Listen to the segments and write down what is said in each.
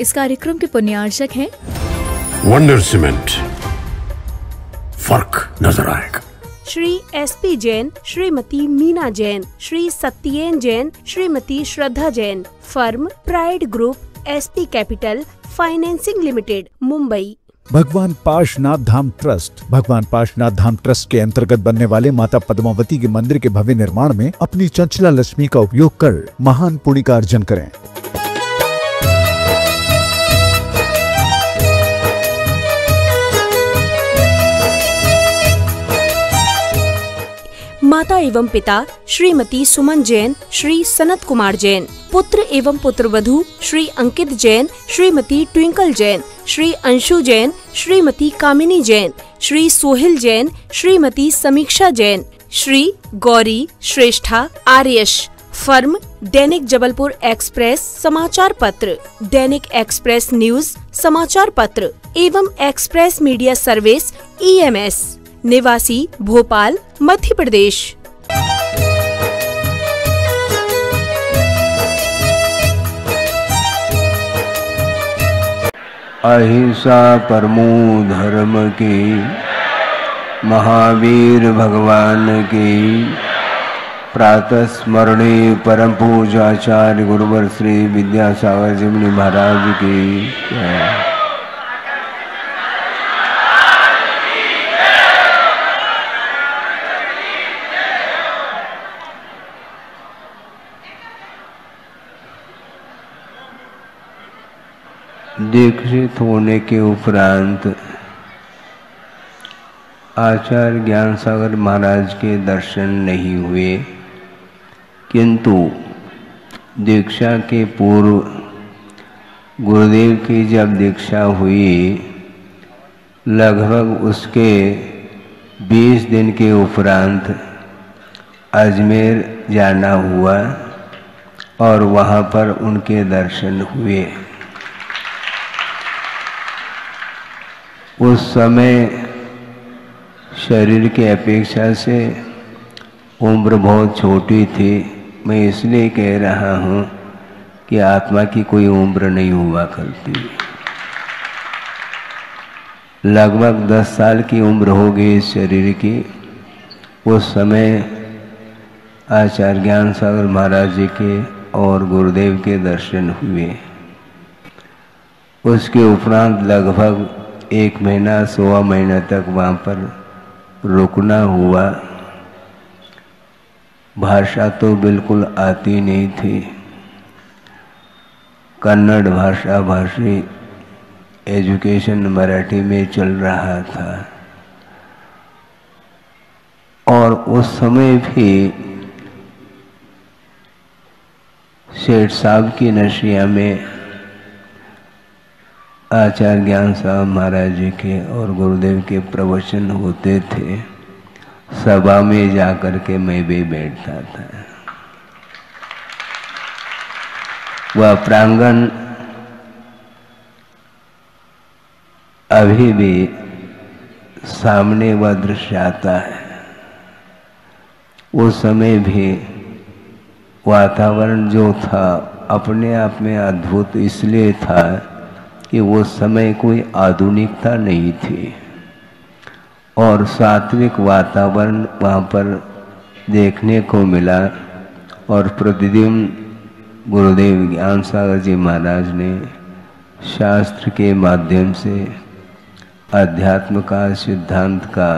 इस कार्यक्रम के पुण्यार्चक हैं वंडर सीमेंट, फर्क नजर आएगा। Shri SP Jain, Shrimati Meena Jain, Shri Satyen Jain, Shrimati Shraddha Jain. Firm pride group, SP capital financing limited, Mumbai. भगवान पार्श्वनाथ धाम ट्रस्ट। भगवान पार्श्वनाथ धाम ट्रस्ट के अंतर्गत बनने वाले माता पद्मावती के मंदिर के भव्य निर्माण में अपनी चंचला लक्ष्मी का उपयोग कर महान पुण्य का अर्जन करें। माता एवं पिता श्रीमती सुमन जैन, श्री सनत कुमार जैन। पुत्र एवं पुत्रवधू श्री अंकित जैन, श्रीमती ट्विंकल जैन, श्री अंशु जैन, श्रीमती कामिनी जैन, श्री सोहिल जैन, श्रीमती समीक्षा जैन, श्री गौरी श्रेष्ठा आर्यश। फर्म दैनिक जबलपुर एक्सप्रेस समाचार पत्र, दैनिक एक्सप्रेस न्यूज समाचार पत्र एवं एक्सप्रेस मीडिया सर्विस EMS। निवासी भोपाल, मध्य प्रदेश। अहिंसा परमो धर्म की, महावीर भगवान की प्रातः स्मरणे परम पूजाचार्य गुरुवर श्री विद्यासागर जी मुनि महाराज की जय। दीक्षित होने के उपरांत आचार्य ज्ञान सागर महाराज के दर्शन नहीं हुए, किंतु दीक्षा के पूर्व गुरुदेव की जब दीक्षा हुई, लगभग उसके 20 दिन के उपरांत अजमेर जाना हुआ और वहाँ पर उनके दर्शन हुए। उस समय शरीर की अपेक्षा से उम्र बहुत छोटी थी। मैं इसलिए कह रहा हूँ कि आत्मा की कोई उम्र नहीं हुआ करती। लगभग 10 साल की उम्र हो गई इस शरीर की। उस समय आचार्य ज्ञान सागर महाराज जी के और गुरुदेव के दर्शन हुए। उसके उपरांत लगभग 1 महीना 1.25 महीना तक वहाँ पर रुकना हुआ। भाषा तो बिल्कुल आती नहीं थी। कन्नड़ भाषा भाषी एजुकेशन मराठी में चल रहा था और उस समय भी सेठ साहब की नशिया में आचार्य ज्ञान साहब महाराज जी के और गुरुदेव के प्रवचन होते थे। सभा में जाकर के मैं भी बैठता था। वह प्रांगण अभी भी सामने वह दृश्य आता है। उस समय भी वातावरण जो था अपने आप में अद्भुत इसलिए था कि वो समय कोई आधुनिकता नहीं थी और सात्विक वातावरण वहाँ पर देखने को मिला। और प्रतिदिन गुरुदेव ज्ञान सागर जी महाराज ने शास्त्र के माध्यम से अध्यात्म का सिद्धांत का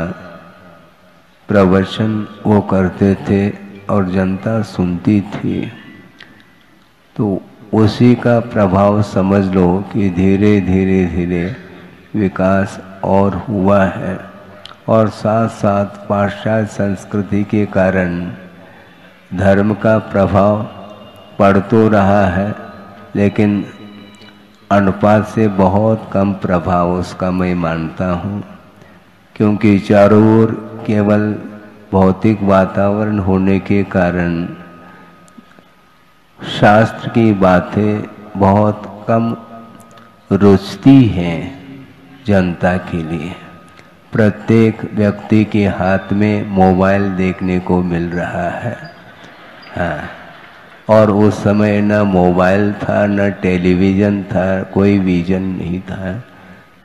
प्रवचन वो करते थे और जनता सुनती थी। तो उसी का प्रभाव समझ लो कि धीरे धीरे धीरे विकास और हुआ है और साथ साथ पाश्चात्य संस्कृति के कारण धर्म का प्रभाव पड़ तो रहा है, लेकिन अनुपात से बहुत कम प्रभाव उसका मैं मानता हूँ, क्योंकि चारों ओर केवल भौतिक वातावरण होने के कारण शास्त्र की बातें बहुत कम रुचती हैं जनता के लिए। प्रत्येक व्यक्ति के हाथ में मोबाइल देखने को मिल रहा है। हाँ, और उस समय न मोबाइल था, न टेलीविज़न था, कोई विजन नहीं था।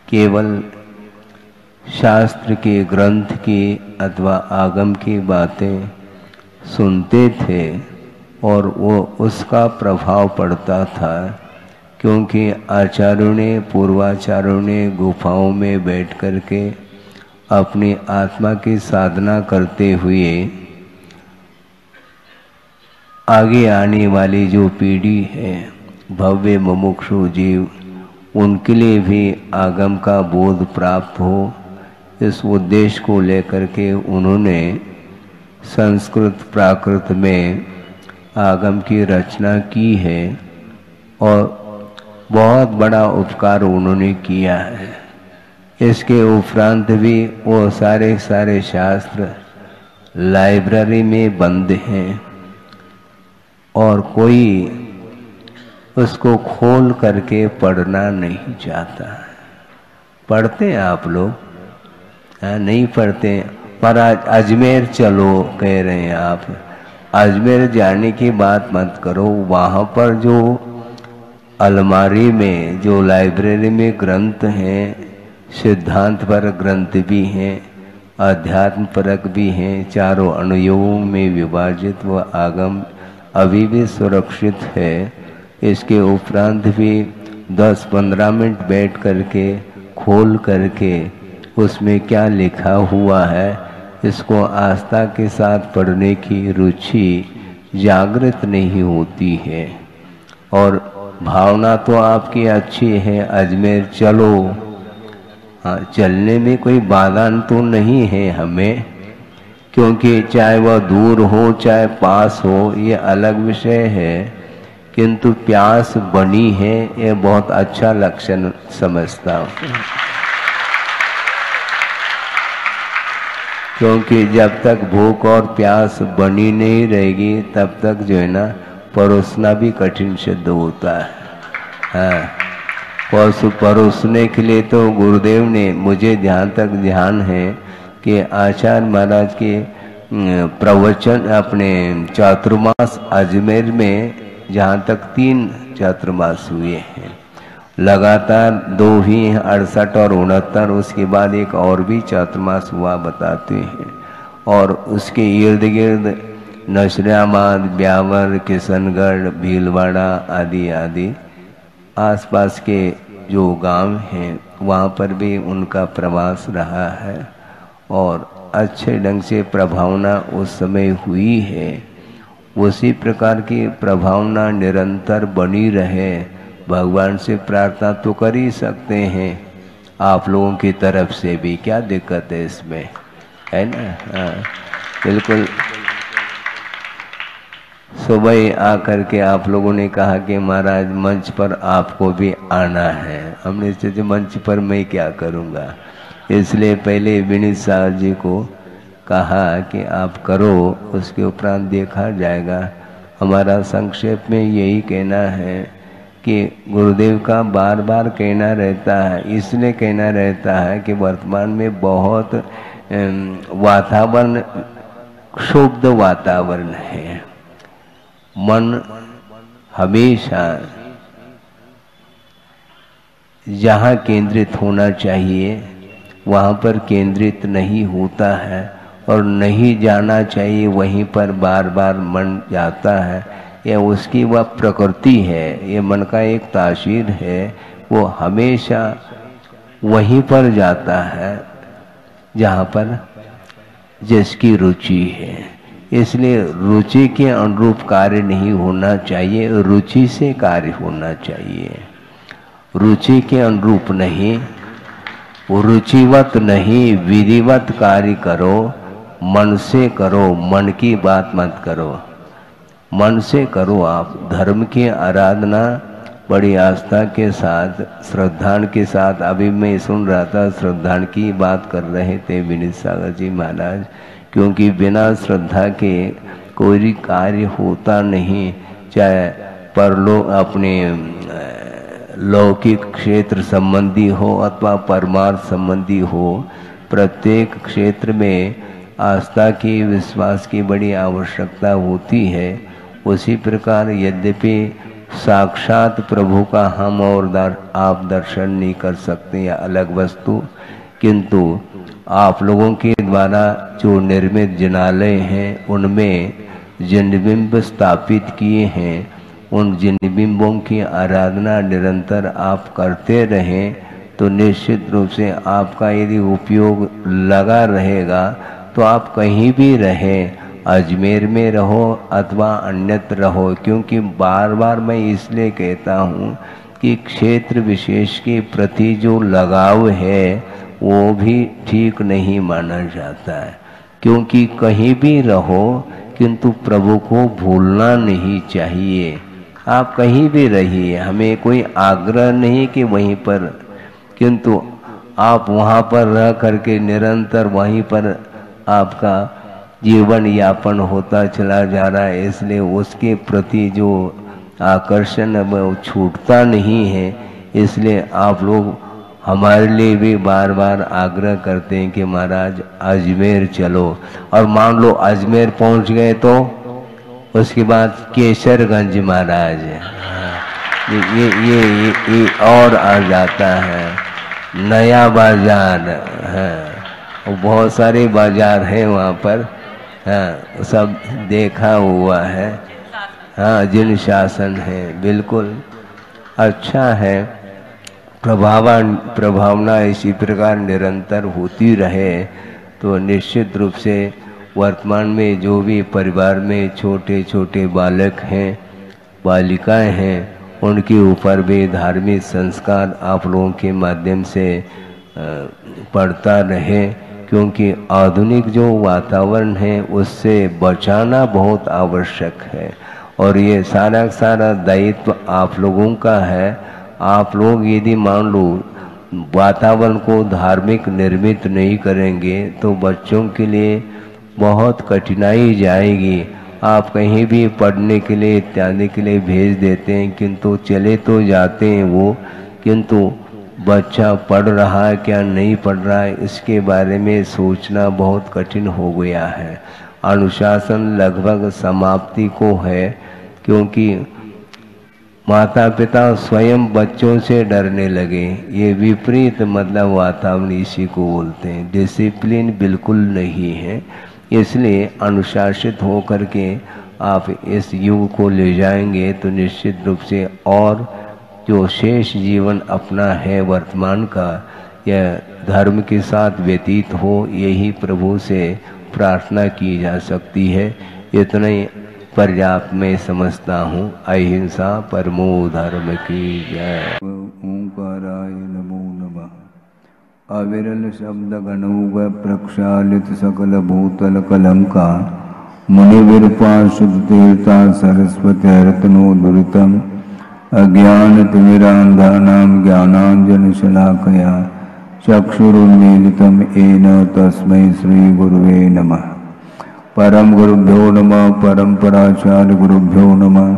केवल शास्त्र के ग्रंथ की अथवा आगम की बातें सुनते थे और वो उसका प्रभाव पड़ता था, क्योंकि आचार्यों ने, पूर्वाचार्यों ने गुफाओं में बैठ कर के अपनी आत्मा की साधना करते हुए आगे आने वाली जो पीढ़ी है, भव्य मुमुक्षु जीव, उनके लिए भी आगम का बोध प्राप्त हो, इस उद्देश्य को लेकर के उन्होंने संस्कृत प्राकृत में आगम की रचना की है और बहुत बड़ा उपकार उन्होंने किया है। इसके उपरांत भी वो सारे शास्त्र लाइब्रेरी में बंद हैं और कोई उसको खोल करके पढ़ना नहीं चाहता। पढ़ते हैं आप लोग? नहीं पढ़ते। पर आज अजमेर चलो कह रहे हैं आप। अजमेर जाने की बात मत करो। वहाँ पर जो अलमारी में, जो लाइब्रेरी में ग्रंथ हैं, सिद्धांत पर ग्रंथ भी हैं, अध्यात्म परक भी हैं, चारों अनुयोगों में विभाजित व आगम अभी भी सुरक्षित है। इसके उपरांत भी 10-15 मिनट बैठ करके खोल करके उसमें क्या लिखा हुआ है, इसको आस्था के साथ पढ़ने की रुचि जागृत नहीं होती है। और भावना तो आपकी अच्छी है, अजमेर चलो। हाँ, चलने में कोई बाधा तो नहीं है हमें, क्योंकि चाहे वह दूर हो चाहे पास हो, ये अलग विषय है, किंतु प्यास बनी है, ये बहुत अच्छा लक्षण समझता हूँ। क्योंकि जब तक भूख और प्यास बनी नहीं रहेगी तब तक जो है ना, परोसना भी कठिन सिद्ध होता है। हाँ, परोसने के लिए तो गुरुदेव ने, मुझे जहाँ तक ध्यान है कि आचार्य महाराज के प्रवचन अपने चातुर्मास अजमेर में जहाँ तक 3 चातुर्मास हुए हैं, लगातार 2 ही 68 और 69, उसके बाद एक और भी चातुर्मास हुआ बताते हैं। और उसके इर्द गिर्द नशरियाबाद, ब्यावर, किशनगढ़, भीलवाड़ा आदि आदि आसपास के जो गांव हैं, वहाँ पर भी उनका प्रवास रहा है और अच्छे ढंग से प्रभावना उस समय हुई है। उसी प्रकार की प्रभावना निरंतर बनी रहे, भगवान से प्रार्थना तो कर ही सकते हैं, आप लोगों की तरफ से भी। क्या दिक्कत है इसमें, है ना? हाँ, बिल्कुल। सुबह आकर के आप लोगों ने कहा कि महाराज मंच पर आपको भी आना है। हमने सोचा मंच पर मैं क्या करूँगा, इसलिए पहले विनीत साहब जी को कहा कि आप करो, उसके उपरांत देखा जाएगा। हमारा संक्षेप में यही कहना है कि गुरुदेव का बार बार कहना रहता है, इसलिए कहना रहता है कि वर्तमान में बहुत वातावरण, क्षुब्ध वातावरण है। मन हमेशा जहाँ केंद्रित होना चाहिए वहाँ पर केंद्रित नहीं होता है, और नहीं जाना चाहिए वहीं पर बार बार मन जाता है। यह उसकी वह प्रकृति है, ये मन का एक तासीर है, वो हमेशा वहीं पर जाता है जहाँ पर जिसकी रुचि है। इसलिए रुचि के अनुरूप कार्य नहीं होना चाहिए, रुचि से कार्य होना चाहिए। रुचि के अनुरूप नहीं, रुचिवत नहीं, विधिवत कार्य करो, मन से करो, मन की बात मत करो, मन से करो। आप धर्म की आराधना बड़ी आस्था के साथ, श्रद्धा के साथ, अभी मैं सुन रहा था, श्रद्धा की बात कर रहे थे विनीत सागर जी महाराज, क्योंकि बिना श्रद्धा के कोई कार्य होता नहीं, चाहे परलोक अपने लौकिक क्षेत्र संबंधी हो अथवा परमार्थ संबंधी हो। प्रत्येक क्षेत्र में आस्था की, विश्वास की बड़ी आवश्यकता होती है। उसी प्रकार यद्यपि साक्षात प्रभु का हम और आप दर्शन नहीं कर सकते या अलग वस्तु, किंतु आप लोगों के द्वारा जो निर्मित जिनालय हैं उनमें जिन बिंब स्थापित किए हैं, उन जिन बिंबों की आराधना निरंतर आप करते रहें तो निश्चित रूप से आपका यदि उपयोग लगा रहेगा तो आप कहीं भी रहें, अजमेर में रहो अथवा अन्यत्र रहो। क्योंकि बार बार मैं इसलिए कहता हूँ कि क्षेत्र विशेष के प्रति जो लगाव है वो भी ठीक नहीं माना जाता है। क्योंकि कहीं भी रहो किंतु प्रभु को भूलना नहीं चाहिए। आप कहीं भी रहिए, हमें कोई आग्रह नहीं कि वहीं पर, किंतु आप वहाँ पर रह करके निरंतर वहीं पर आपका जीवन यापन होता चला जा रहा है, इसलिए उसके प्रति जो आकर्षण है वो छूटता नहीं है। इसलिए आप लोग हमारे लिए भी बार बार आग्रह करते हैं कि महाराज अजमेर चलो, और मान लो अजमेर पहुंच गए तो उसके बाद केसरगंज महाराज ये और आ जाता है, नया बाजार है, बहुत सारे बाजार हैं वहाँ पर, हाँ सब देखा हुआ है। हाँ जिन शासन है, बिल्कुल अच्छा है। प्रभावना इसी प्रकार निरंतर होती रहे तो निश्चित रूप से वर्तमान में जो भी परिवार में छोटे छोटे बालक हैं, बालिकाएं हैं, उनके ऊपर भी धार्मिक संस्कार आप लोगों के माध्यम से पड़ता रहे। क्योंकि आधुनिक जो वातावरण है उससे बचाना बहुत आवश्यक है, और ये सारा दायित्व आप लोगों का है। आप लोग यदि मान लो वातावरण को धार्मिक निर्मित नहीं करेंगे तो बच्चों के लिए बहुत कठिनाई जाएगी। आप कहीं भी पढ़ने के लिए इत्यादि के लिए भेज देते हैं, किंतु चले तो जाते हैं वो, किंतु बच्चा पढ़ रहा है क्या नहीं पढ़ रहा है इसके बारे में सोचना बहुत कठिन हो गया है। अनुशासन लगभग समाप्ति को है, क्योंकि माता पिता स्वयं बच्चों से डरने लगे। ये विपरीत मतलब वातावरण इसी को बोलते हैं, डिसिप्लिन बिल्कुल नहीं है। इसलिए अनुशासित हो करके आप इस युग को ले जाएंगे तो निश्चित रूप से और जो शेष जीवन अपना है वर्तमान का, यह धर्म के साथ व्यतीत हो, यही प्रभु से प्रार्थना की जा सकती है। इतना ही पर्याप्त में समझता हूँ। अहिंसा परमो धर्म की जय। ओंकाराय नमो नमः। अविरल शब्द गणुग प्रक्षालित सकल भूतल कलंका मुनि विरूपाशुद्ध तीर्था सरस्वती रत्नो दुरितम अज्ञान तिमिरांधानां ज्ञानांजन शलाकया चक्षुरुन्मीलितं येन तस्मै श्री गुरुवे नमः। परम गुरुभ्यो नमः। परंपराचार्य गुरुभ्यो नमः।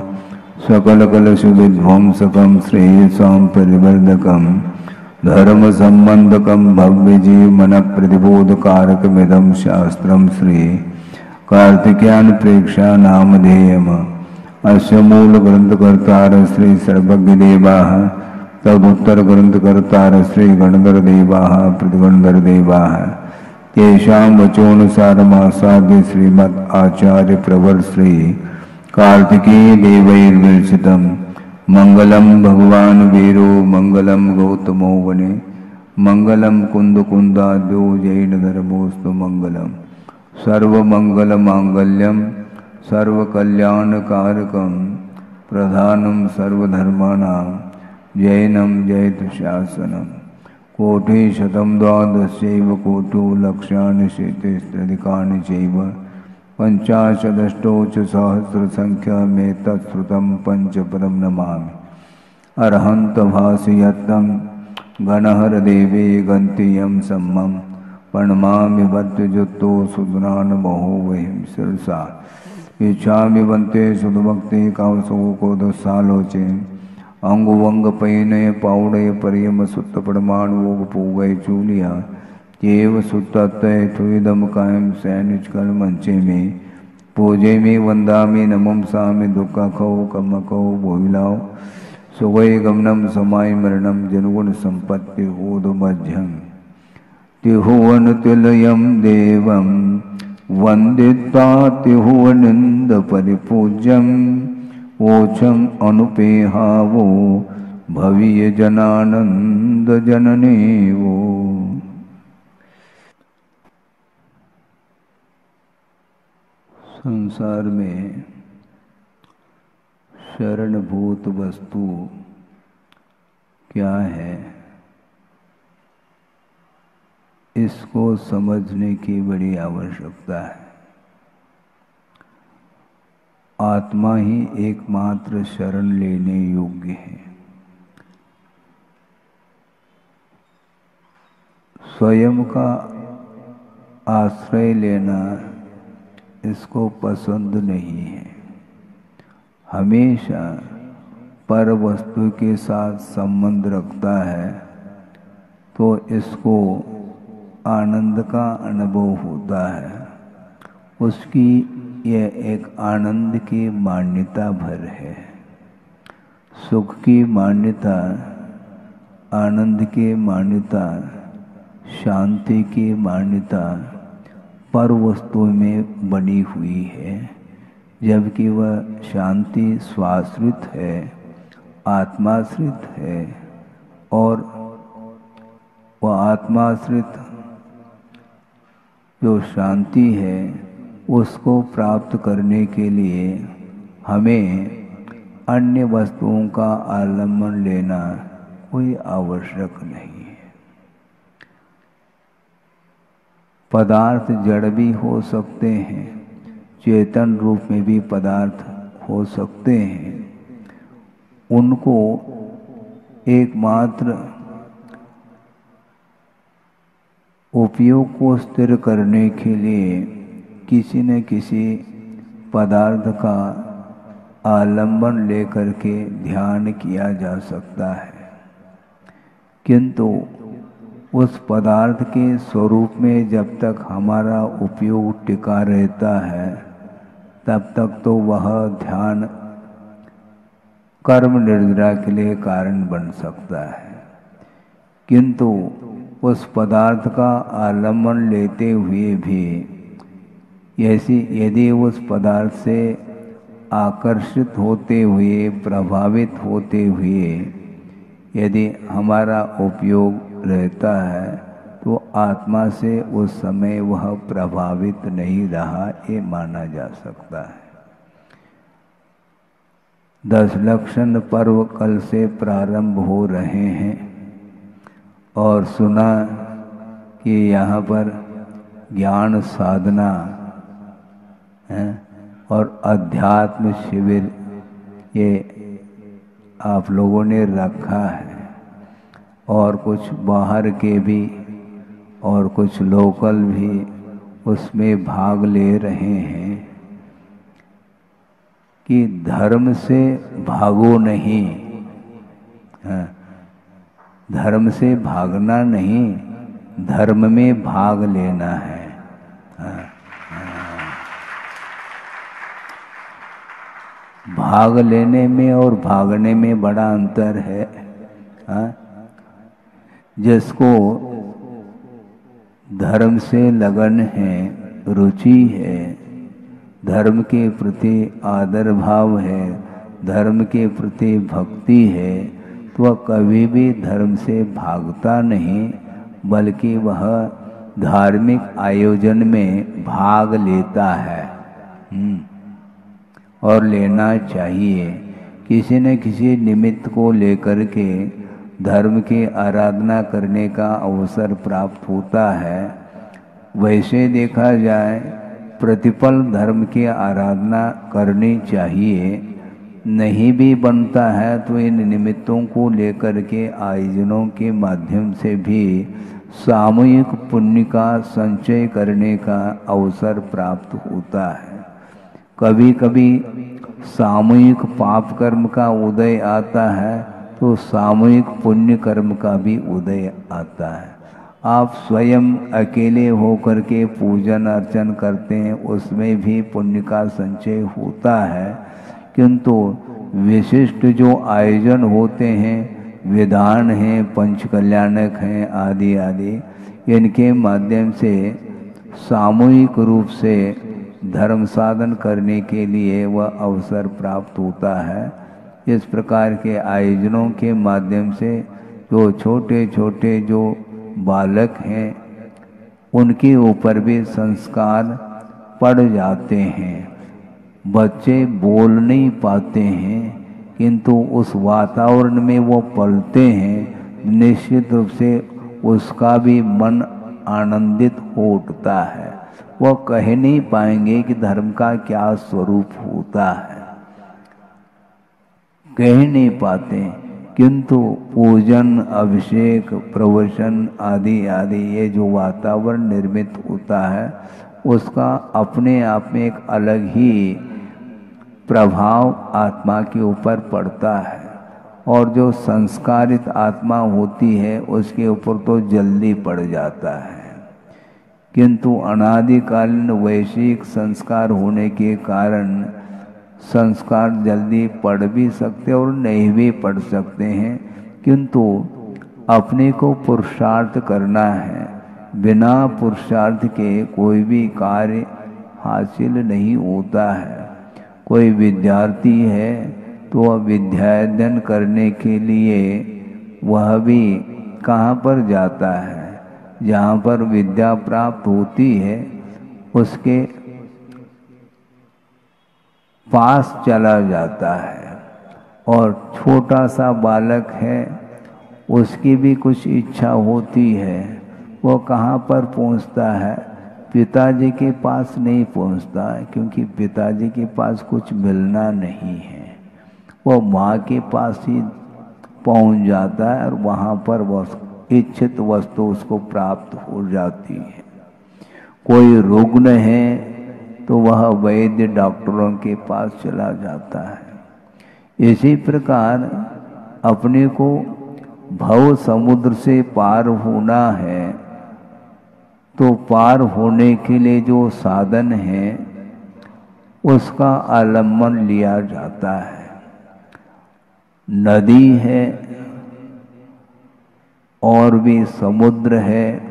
सकल कलश विध्वंसकं श्रेयसां परिवर्धकं धर्म संबंधकं भव्य जीव मन प्रतिबोधकारकमिदं शास्त्रं श्री कार्तिकेयान प्रेक्षा नामधेयम्। अस्य मूल ग्रंथकर्तार श्री सर्वज्ञ देवाः तदुत्तर ग्रंथकर्तार श्री गणधर देवाः प्रतिगणधर देवाः तेषां वचोनुसारमासाद्य श्रीमद् आचार्य प्रवर श्री कार्तिकेय देवैर्विरचितं मंगलम भगवान वीरो मंगलम गौतमो वने मंगलम कुंदकुंदाद्यो जैन धर्मोस्तु मंगलम सर्वमंगल मांगल्यम सर्वकल्याणकारकं प्रधानं सर्वधर्माणां जैनं जयतु शासनम्। कोटि शतं द्वादशैव कोटो लक्षाणि शेतेस्त्रिकानि चैव पंचाशदष्टोच सहस्रसंख्यमेतत्श्रुतं पंचपदं नमामि। अर्हन्तभासयत्तं गणहरदेवे गन्तियं सम्मं प्रणमामि भद्रजुत्तो सुदनान् महोवहिं शिरसा इच्छामि बंते सुधभक्ति कावसो को दसालोचे अंग वंग पैनय पाउडय परियम सुत्त परमाण वोग पूगय चूलिया केव सुत्तय थुदम कायम सैनिच कल मंचे में पूजयमि वन्दामि नमंसामि दुःखखौ कमखौ भोविलाओ सुवै गमनम समाय मरणम जनगुण संपत्ति ऊदमध्यं तिहुवन तिलयम देवम वंदित्वा तिहुवनिंद परिपूज्यम ओछं अनुपेहावो भवीय जनानंद जननेवो। संसार में शरणभूत वस्तु क्या है, इसको समझने की बड़ी आवश्यकता है। आत्मा ही एकमात्र शरण लेने योग्य है। स्वयं का आश्रय लेना इसको पसंद नहीं है। हमेशा पर वस्तु के साथ संबंध रखता है तो इसको आनंद का अनुभव होता है। उसकी यह एक आनंद की मान्यता भर है। सुख की मान्यता, आनंद की मान्यता, शांति की मान्यता पर वस्तु में बनी हुई है, जबकि वह शांति स्वाश्रित है, आत्माश्रित है। और वह आत्माश्रित जो शांति है उसको प्राप्त करने के लिए हमें अन्य वस्तुओं का आलम्बन लेना कोई आवश्यक नहीं है। पदार्थ जड़ भी हो सकते हैं, चेतन रूप में भी पदार्थ हो सकते हैं। उनको एकमात्र उपयोग को स्थिर करने के लिए किसी न किसी पदार्थ का आलंबन लेकर के ध्यान किया जा सकता है, किंतु उस पदार्थ के स्वरूप में जब तक हमारा उपयोग टिका रहता है तब तक तो वह ध्यान कर्म निर्जरा के लिए कारण बन सकता है। किंतु उस पदार्थ का आलम्बन लेते हुए भी यदि उस पदार्थ से आकर्षित होते हुए, प्रभावित होते हुए यदि हमारा उपयोग रहता है तो आत्मा से उस समय वह प्रभावित नहीं रहा, ये माना जा सकता है। 10 लक्षण पर्व कल से प्रारंभ हो रहे हैं और सुना कि यहाँ पर ज्ञान साधना है और अध्यात्म शिविर ये आप लोगों ने रखा है, और कुछ बाहर के भी और कुछ लोकल भी उसमें भाग ले रहे हैं कि धर्म से भागो नहीं, धर्म से भागना नहीं, धर्म में भाग लेना है। भाग लेने में और भागने में बड़ा अंतर है। जिसको धर्म से लगन है, रुचि है, धर्म के प्रति आदर भाव है, धर्म के प्रति भक्ति है, तो वह कभी भी धर्म से भागता नहीं, बल्कि वह धार्मिक आयोजन में भाग लेता है। और लेना चाहिए। किसी न किसी निमित्त को लेकर के धर्म की आराधना करने का अवसर प्राप्त होता है। वैसे देखा जाए प्रतिपल धर्म की आराधना करनी चाहिए, नहीं भी बनता है तो इन निमित्तों को लेकर के आयोजनों के माध्यम से भी सामूहिक पुण्य का संचय करने का अवसर प्राप्त होता है। कभी कभी सामूहिक पाप कर्म का उदय आता है तो सामूहिक पुण्य कर्म का भी उदय आता है। आप स्वयं अकेले होकर के पूजन अर्चन करते हैं, उसमें भी पुण्य का संचय होता है। किंतु विशिष्ट जो आयोजन होते हैं, विधान हैं, पंचकल्याणक हैं आदि आदि, इनके माध्यम से सामूहिक रूप से धर्म साधन करने के लिए वह अवसर प्राप्त होता है। इस प्रकार के आयोजनों के माध्यम से जो छोटे छोटे जो बालक हैं उनके ऊपर भी संस्कार पड़ जाते हैं। बच्चे बोल नहीं पाते हैं किंतु उस वातावरण में वो पलते हैं, निश्चित रूप से उसका भी मन आनंदित हो उठता है। वो कह नहीं पाएंगे कि धर्म का क्या स्वरूप होता है, कह नहीं पाते, किंतु पूजन, अभिषेक, प्रवचन आदि आदि ये जो वातावरण निर्मित होता है उसका अपने आप में एक अलग ही प्रभाव आत्मा के ऊपर पड़ता है। और जो संस्कारित आत्मा होती है उसके ऊपर तो जल्दी पड़ जाता है, किंतु अनादिकालीन वैश्विक संस्कार होने के कारण संस्कार जल्दी पढ़ भी सकते और नहीं भी पढ़ सकते हैं। किंतु अपने को पुरुषार्थ करना है, बिना पुरुषार्थ के कोई भी कार्य हासिल नहीं होता है। कोई विद्यार्थी है तो वह विद्याध्ययन करने के लिए वह भी कहाँ पर जाता है, जहाँ पर विद्या प्राप्त होती है उसके पास चला जाता है। और छोटा सा बालक है, उसकी भी कुछ इच्छा होती है, वो कहाँ पर पहुँचता है, पिताजी के पास नहीं पहुँचता है, क्योंकि पिताजी के पास कुछ मिलना नहीं है। वो माँ के पास ही पहुँच जाता है और वहाँ पर वह इच्छित वस्तु उसको प्राप्त हो जाती है। कोई रुग्ण है तो वह वैद्य डॉक्टरों के पास चला जाता है। इसी प्रकार अपने को भव समुद्र से पार होना है तो पार होने के लिए जो साधन है उसका आलम्बन लिया जाता है। नदी है और भी समुद्र है,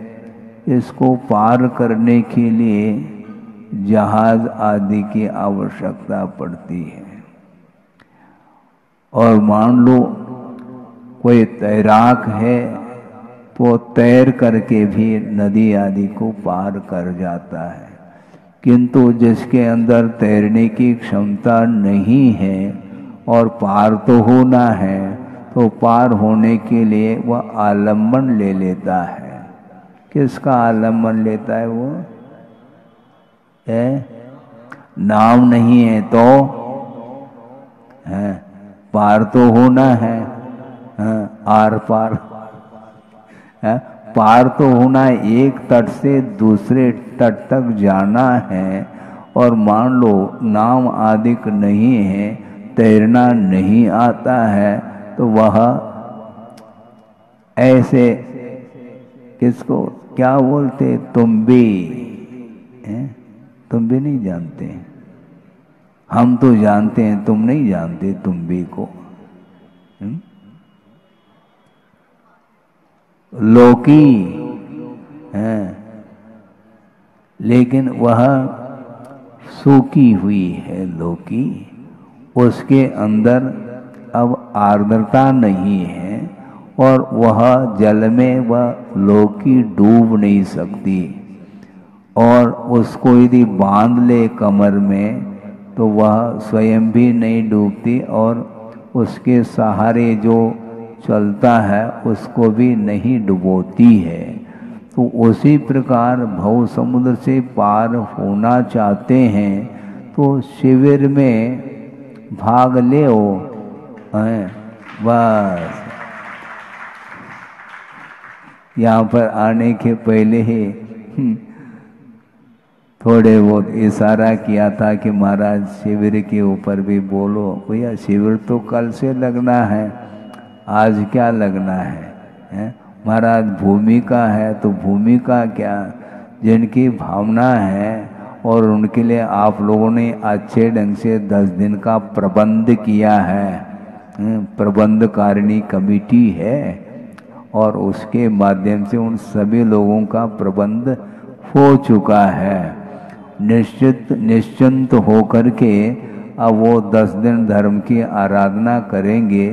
इसको पार करने के लिए जहाज आदि की आवश्यकता पड़ती है। और मान लो कोई तैराक है तो तैर करके भी नदी आदि को पार कर जाता है, किंतु जिसके अंदर तैरने की क्षमता नहीं है और पार तो होना है, तो पार होने के लिए वह आलम्बन ले लेता है। किसका आलम्बन लेता है वो? नाव नहीं है तो है, पार तो होना है, आर पार है, पार तो होना है, एक तट से दूसरे तट तक जाना है। और मान लो नाव आदि नहीं है, तैरना नहीं आता है, तो वह ऐसे किसको क्या बोलते, तुम भी नहीं जानते, हम तो जानते हैं, तुम नहीं जानते तुम भी को। लौकी है लेकिन वह सूखी हुई है लौकी, उसके अंदर अब आर्द्रता नहीं है और वह जल में वह लौकी डूब नहीं सकती। और उसको यदि बांध ले कमर में तो वह स्वयं भी नहीं डूबती और उसके सहारे जो चलता है उसको भी नहीं डुबोती है। तो उसी प्रकार भव समुद्र से पार होना चाहते हैं तो शिविर में भाग ले बस। यहाँ पर आने के पहले ही थोड़े बहुत इशारा किया था कि महाराज शिविर के ऊपर भी बोलो। भैया शिविर तो कल से लगना है, आज क्या लगना है? महाराज भूमिका है तो भूमिका क्या, जिनकी भावना है और उनके लिए आप लोगों ने अच्छे ढंग से 10 दिन का प्रबंध किया है, प्रबंधकारिणी कमेटी है और उसके माध्यम से उन सभी लोगों का प्रबंध हो चुका है। निश्चिंत होकर के अब वो 10 दिन धर्म की आराधना करेंगे।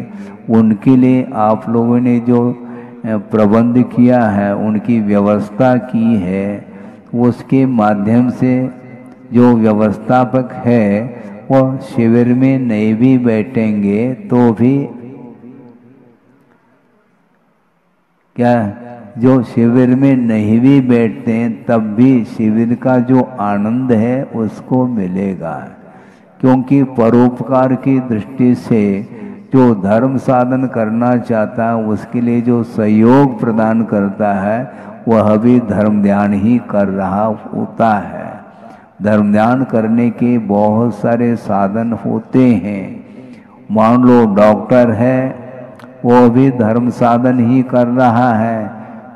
उनके लिए आप लोगों ने जो प्रबंध किया है, उनकी व्यवस्था की है, उसके माध्यम से जो व्यवस्थापक है वो शिविर में नहीं भी बैठेंगे तो भी क्या, जो शिविर में नहीं भी बैठते हैं तब भी शिविर का जो आनंद है उसको मिलेगा। क्योंकि परोपकार की दृष्टि से जो धर्म साधन करना चाहता है उसके लिए जो सहयोग प्रदान करता है वह भी धर्म ध्यान ही कर रहा होता है। धर्म ध्यान करने के बहुत सारे साधन होते हैं। मान लो डॉक्टर है, वो भी धर्म साधन ही कर रहा है,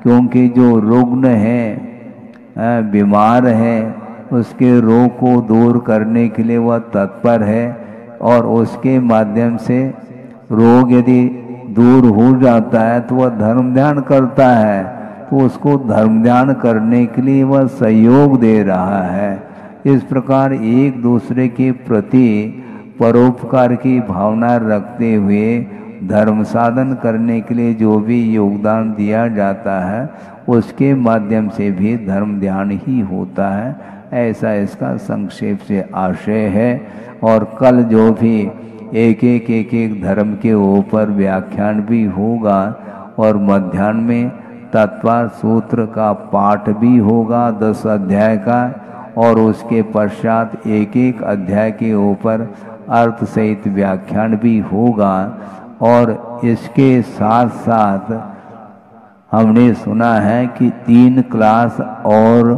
क्योंकि जो रुग्ण है, बीमार है, उसके रोग को दूर करने के लिए वह तत्पर है और उसके माध्यम से रोग यदि दूर हो जाता है तो वह धर्म ध्यान करता है, तो उसको धर्म ध्यान करने के लिए वह सहयोग दे रहा है। इस प्रकार एक दूसरे के प्रति परोपकार की भावना रखते हुए धर्म साधन करने के लिए जो भी योगदान दिया जाता है उसके माध्यम से भी धर्म ध्यान ही होता है। ऐसा इसका संक्षेप से आशय है। और कल जो भी एक धर्म के ऊपर व्याख्यान भी होगा और मध्याह्न में तत्पर सूत्र का पाठ भी होगा 10 अध्याय का, और उसके पश्चात एक अध्याय के ऊपर अर्थ सहित व्याख्यान भी होगा। और इसके साथ साथ हमने सुना है कि 3 क्लास और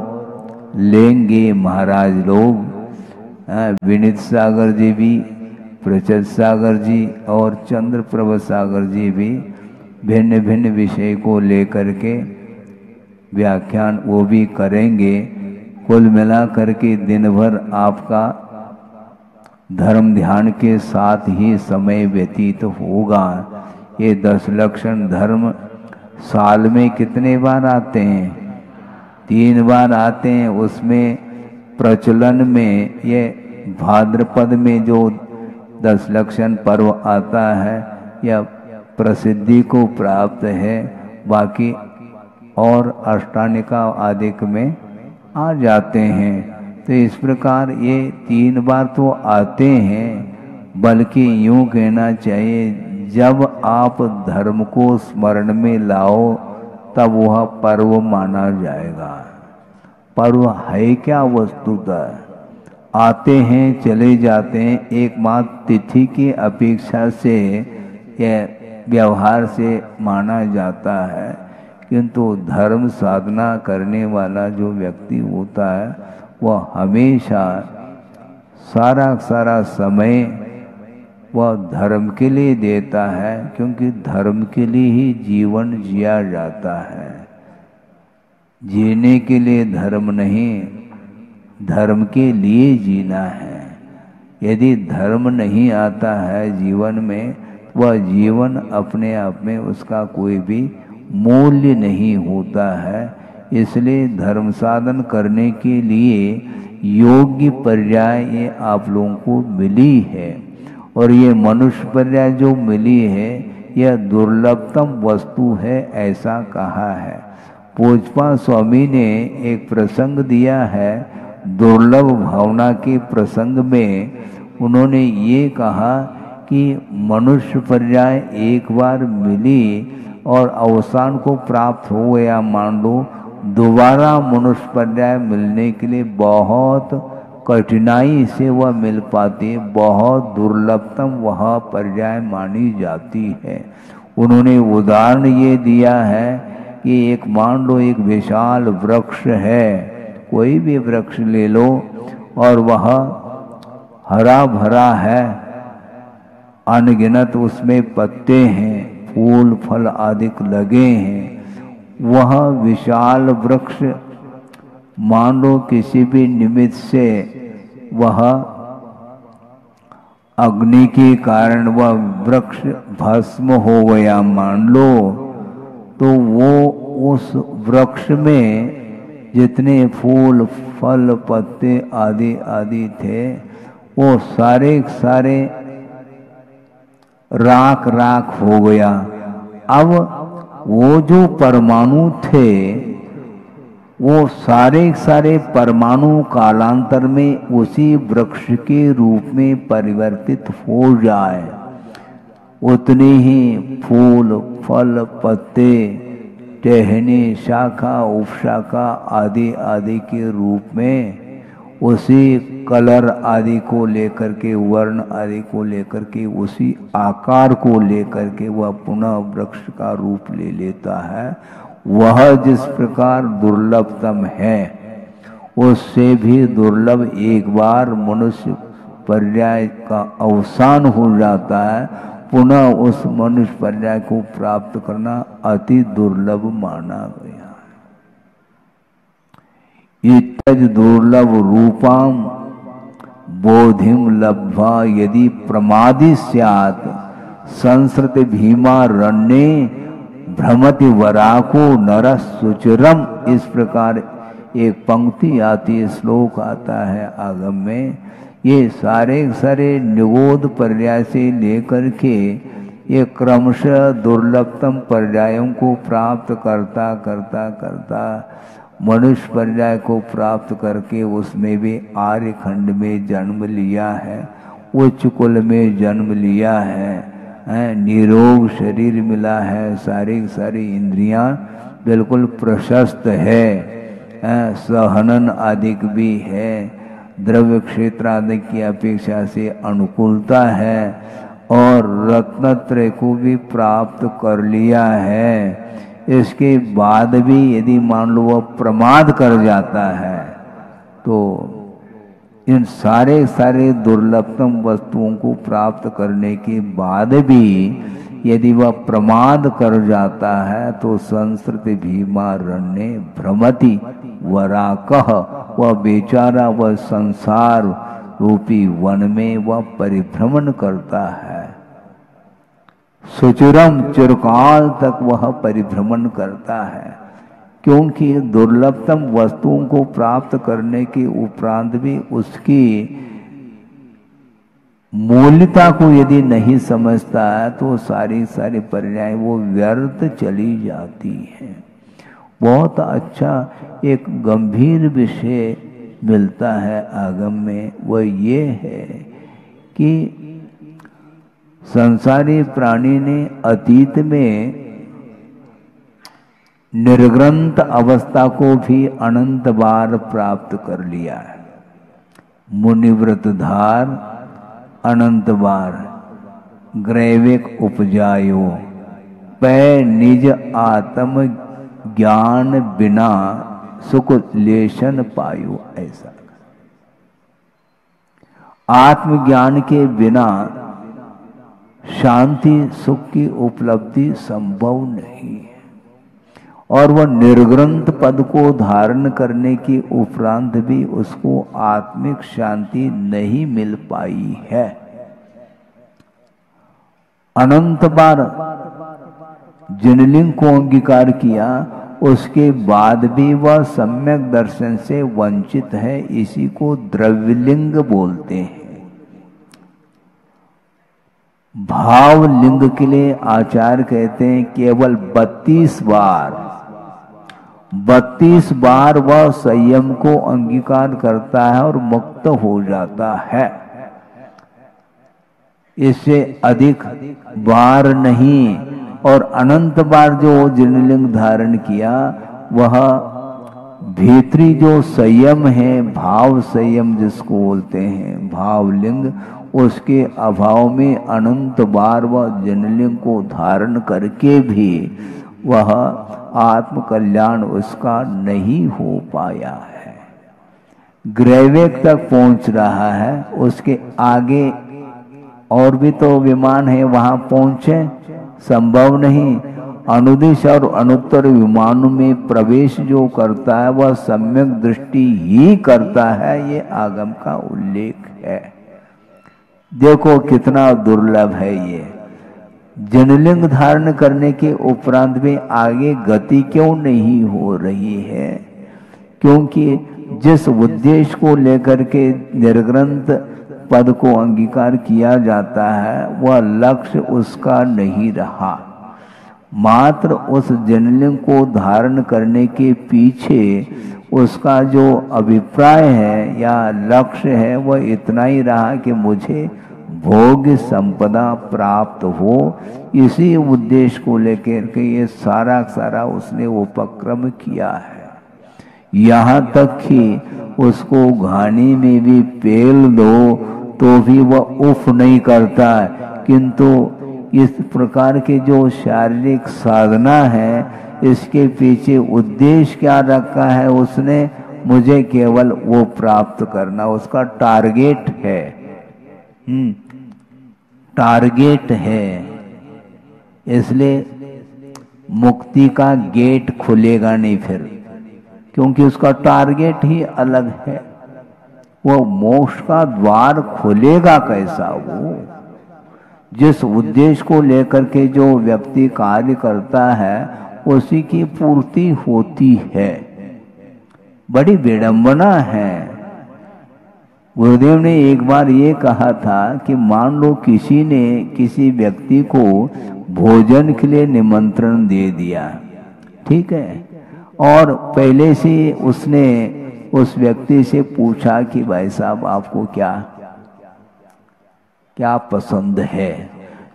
लेंगे महाराज लोग, विनीत सागर जी भी, प्रचल सागर जी और चंद्र प्रभ सागर जी भी भिन्न भिन्न विषय को लेकर के व्याख्यान वो भी करेंगे। कुल मिला करके दिन भर आपका धर्म ध्यान के साथ ही समय व्यतीत होगा। ये 10 लक्षण धर्म साल में कितने बार आते हैं? 3 बार आते हैं। उसमें प्रचलन में ये भाद्रपद में जो 10 लक्षण पर्व आता है या प्रसिद्धि को प्राप्त है, बाकी और अष्टानिका आदिक में आ जाते हैं। तो इस प्रकार ये 3 बार तो आते हैं, बल्कि यूं कहना चाहिए जब आप धर्म को स्मरण में लाओ तब वह पर्व माना जाएगा। पर्व है क्या वस्तुतः? आते हैं चले जाते हैं, एकमात्र तिथि की अपेक्षा से यह व्यवहार से माना जाता है। किंतु धर्म साधना करने वाला जो व्यक्ति होता है वह हमेशा सारा समय वह धर्म के लिए देता है, क्योंकि धर्म के लिए ही जीवन जिया जाता है। जीने के लिए धर्म नहीं, धर्म के लिए जीना है। यदि धर्म नहीं आता है जीवन में, वह जीवन अपने आप में उसका कोई भी मूल्य नहीं होता है। इसलिए धर्म साधन करने के लिए योग्य पर्याय ये आप लोगों को मिली है, और ये मनुष्य पर्याय जो मिली है यह दुर्लभतम वस्तु है, ऐसा कहा है। पूजपा स्वामी ने एक प्रसंग दिया है, दुर्लभ भावना के प्रसंग में उन्होंने ये कहा कि मनुष्य पर्याय एक बार मिली और अवसान को प्राप्त हो गया, मान लो दोबारा मनुष्य पर्याय मिलने के लिए बहुत कठिनाई से वह मिल पाती, बहुत दुर्लभतम वह पर्याय मानी जाती है। उन्होंने उदाहरण ये दिया है कि एक मान लो एक विशाल वृक्ष है, कोई भी वृक्ष ले लो, और वह हरा भरा है, अनगिनत उसमें पत्ते हैं, फूल फल आदि लगे हैं, वह विशाल वृक्ष मान लो किसी भी निमित्त से वह अग्नि के कारण वह वृक्ष भस्म हो गया मान लो, तो वो उस वृक्ष में जितने फूल फल पत्ते आदि आदि थे वो सारे सारे राख राख हो गया। अब वो जो परमाणु थे वो सारे सारे परमाणु कालांतर में उसी वृक्ष के रूप में परिवर्तित हो जाए, उतने ही फूल फल पत्ते टहनी शाखा उपशाखा आदि आदि के रूप में उसी कलर आदि को लेकर के वर्ण आदि को लेकर के उसी आकार को लेकर के वह पुनः वृक्ष का रूप ले लेता है। वह जिस प्रकार दुर्लभतम है उससे भी दुर्लभ एक बार मनुष्य पर्याय का अवसान हो जाता है, पुनः उस मनुष्य पर्याय को प्राप्त करना अति दुर्लभ माना गया है। इत्तज दुर्लभ रूपाम बोधिम लब्ध्वा यदि प्रमादी स्यात् संसृत भीमा रण्ये भ्रमति वराको नरः सुचिरम। इस प्रकार एक पंक्ति आती है, श्लोक आता है आगम में। ये सारे सारे निगोद पर्याय से लेकर के ये क्रमशः दुर्लभतम पर्यायों को प्राप्त करता करता करता मनुष्य पर्याय को प्राप्त करके उसमें भी आर्य खंड में जन्म लिया है, उच्च कुल में जन्म लिया है, निरोग शरीर मिला है, सारी सारी इंद्रियां बिल्कुल प्रशस्त है, सहनन आदिक भी है, द्रव्य क्षेत्र आदि की अपेक्षा से अनुकूलता है और रत्नत्रय को भी प्राप्त कर लिया है। इसके बाद भी यदि मान लो वह प्रमाद कर जाता है तो इन सारे सारे दुर्लभतम वस्तुओं को प्राप्त करने के बाद भी यदि वह प्रमाद कर जाता है तो संसृत भीमारण्य भ्रमति वराकः, वह बेचारा वह संसार रूपी वन में वह परिभ्रमण करता है। सुचिरम चिरकाल तक वह परिभ्रमण करता है, क्योंकि दुर्लभतम वस्तुओं को प्राप्त करने के उपरांत भी उसकी मूल्यता को यदि नहीं समझता है तो सारी सारी पर्याय वो व्यर्थ चली जाती है। बहुत अच्छा एक गंभीर विषय मिलता है आगम में, वह ये है कि संसारी प्राणी ने अतीत में निर्ग्रंथ अवस्था को भी अनंत बार प्राप्त कर लिया है। मुनिव्रतधार अनंत बार ग्रैविक उपजायो पै निज आत्म ज्ञान बिना सुख लेशन पायो। ऐसा आत्मज्ञान के बिना शांति सुख की उपलब्धि संभव नहीं है, और वह निर्ग्रंथ पद को धारण करने के उपरांत भी उसको आत्मिक शांति नहीं मिल पाई है। अनंत बार जिनलिंग को अंगीकार किया, उसके बाद भी वह सम्यक दर्शन से वंचित है। इसी को द्रव्यलिंग बोलते हैं। भाव लिंग के लिए आचार्य कहते हैं केवल 32 बार वह संयम को अंगीकार करता है और मुक्त हो जाता है। इससे अधिक बार नहीं। और अनंत बार जो जिनलिंग धारण किया, वह भीतरी जो संयम है, भाव संयम जिसको बोलते हैं, भावलिंग, उसके अभाव में अनंत बार वह जिनलिंग को धारण करके भी वह आत्म कल्याण उसका नहीं हो पाया है। ग्रैविक तक पहुंच रहा है, उसके आगे और भी तो विमान है, वहां पहुंचे संभव नहीं। अनुदिश और अनुत्तर विमानों में प्रवेश जो करता है वह सम्यक दृष्टि ही करता है, ये आगम का उल्लेख है। देखो कितना दुर्लभ है ये। जनलिंग धारण करने के उपरांत में आगे गति क्यों नहीं हो रही है? क्योंकि जिस उद्देश्य को लेकर के निर्ग्रंथ पद को अंगीकार किया जाता है वह लक्ष्य उसका नहीं रहा। मात्र उस जनलिंग को धारण करने के पीछे उसका जो अभिप्राय है या लक्ष्य है वह इतना ही रहा कि मुझे भोग संपदा प्राप्त हो। इसी उद्देश्य को लेकर के ये सारा सारा उसने उपक्रम किया है। यहाँ तक कि उसको घानी में भी पेल दो तो भी वह उफ नहीं करता, किंतु इस प्रकार के जो शारीरिक साधना है इसके पीछे उद्देश्य क्या रखा है उसने? मुझे केवल वो प्राप्त करना, उसका टारगेट है। टारगेट है, इसलिए मुक्ति का गेट खुलेगा नहीं फिर, क्योंकि उसका टारगेट ही अलग है। वो मोक्ष का द्वार खुलेगा कैसा? वो जिस उद्देश्य को लेकर के जो व्यक्ति कार्य करता है उसी की पूर्ति होती है। बड़ी विडंबना है। गुरुदेव ने एक बार ये कहा था कि मान लो किसी ने किसी व्यक्ति को भोजन के लिए निमंत्रण दे दिया, ठीक है, और पहले से उसने उस व्यक्ति से पूछा कि भाई साहब आपको क्या क्या पसंद है,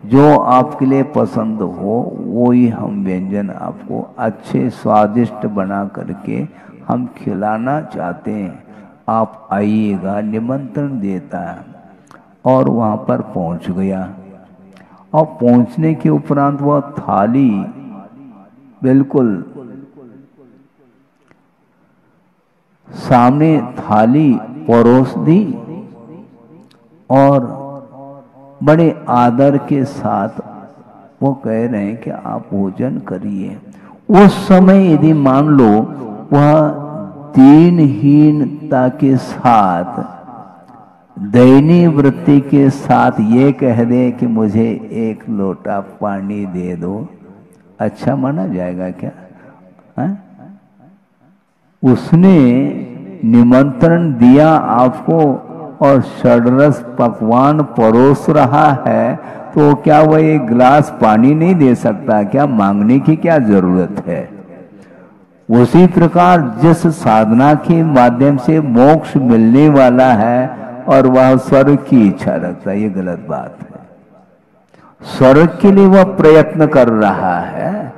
जो आपके लिए पसंद हो वो ही हम व्यंजन आपको अच्छे स्वादिष्ट बना करके हम खिलाना चाहते हैं, आप आइएगा, निमंत्रण देता है। और वहाँ पर पहुँच गया और पहुँचने के उपरांत वह थाली बिल्कुल सामने थाली परोस दी और बड़े आदर के साथ वो कह रहे हैं कि आप भोजन करिए। उस समय यदि मान लो वह दीनहीनता के साथ, दयनीय वृत्ति के साथ ये कह दे कि मुझे एक लोटा पानी दे दो, अच्छा माना जाएगा क्या? है? उसने निमंत्रण दिया आपको और षड्रस पकवान परोस रहा है, तो क्या वह एक गिलास पानी नहीं दे सकता क्या? मांगने की क्या जरूरत है? उसी प्रकार जिस साधना के माध्यम से मोक्ष मिलने वाला है और वह स्वर्ग की इच्छा रखता है, ये गलत बात है। स्वर्ग के लिए वह प्रयत्न कर रहा है,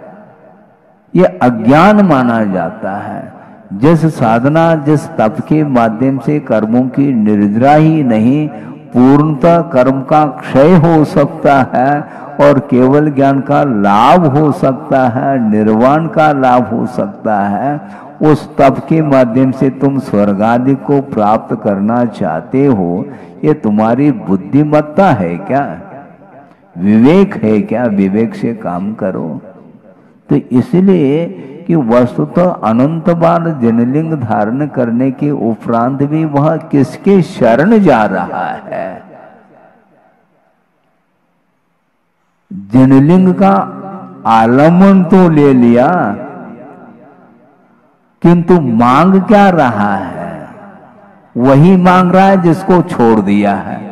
ये अज्ञान माना जाता है। जिस साधना जिस तप के माध्यम से कर्मों की निर्जरा ही नहीं पूर्णतः कर्म का क्षय हो सकता है और केवल ज्ञान का लाभ हो सकता है, निर्वाण का लाभ हो सकता है, उस तप के माध्यम से तुम स्वर्ग आदि को प्राप्त करना चाहते हो, ये तुम्हारी बुद्धिमत्ता है क्या? विवेक है क्या? विवेक से काम करो। तो इसलिए कि वस्तुतः अनंत बार जनलिंग धारण करने के उपरांत भी वह किसके शरण जा रहा है? जनलिंग का आलम्बन तो ले लिया, किंतु मांग क्या रहा है? वही मांग रहा है जिसको छोड़ दिया है।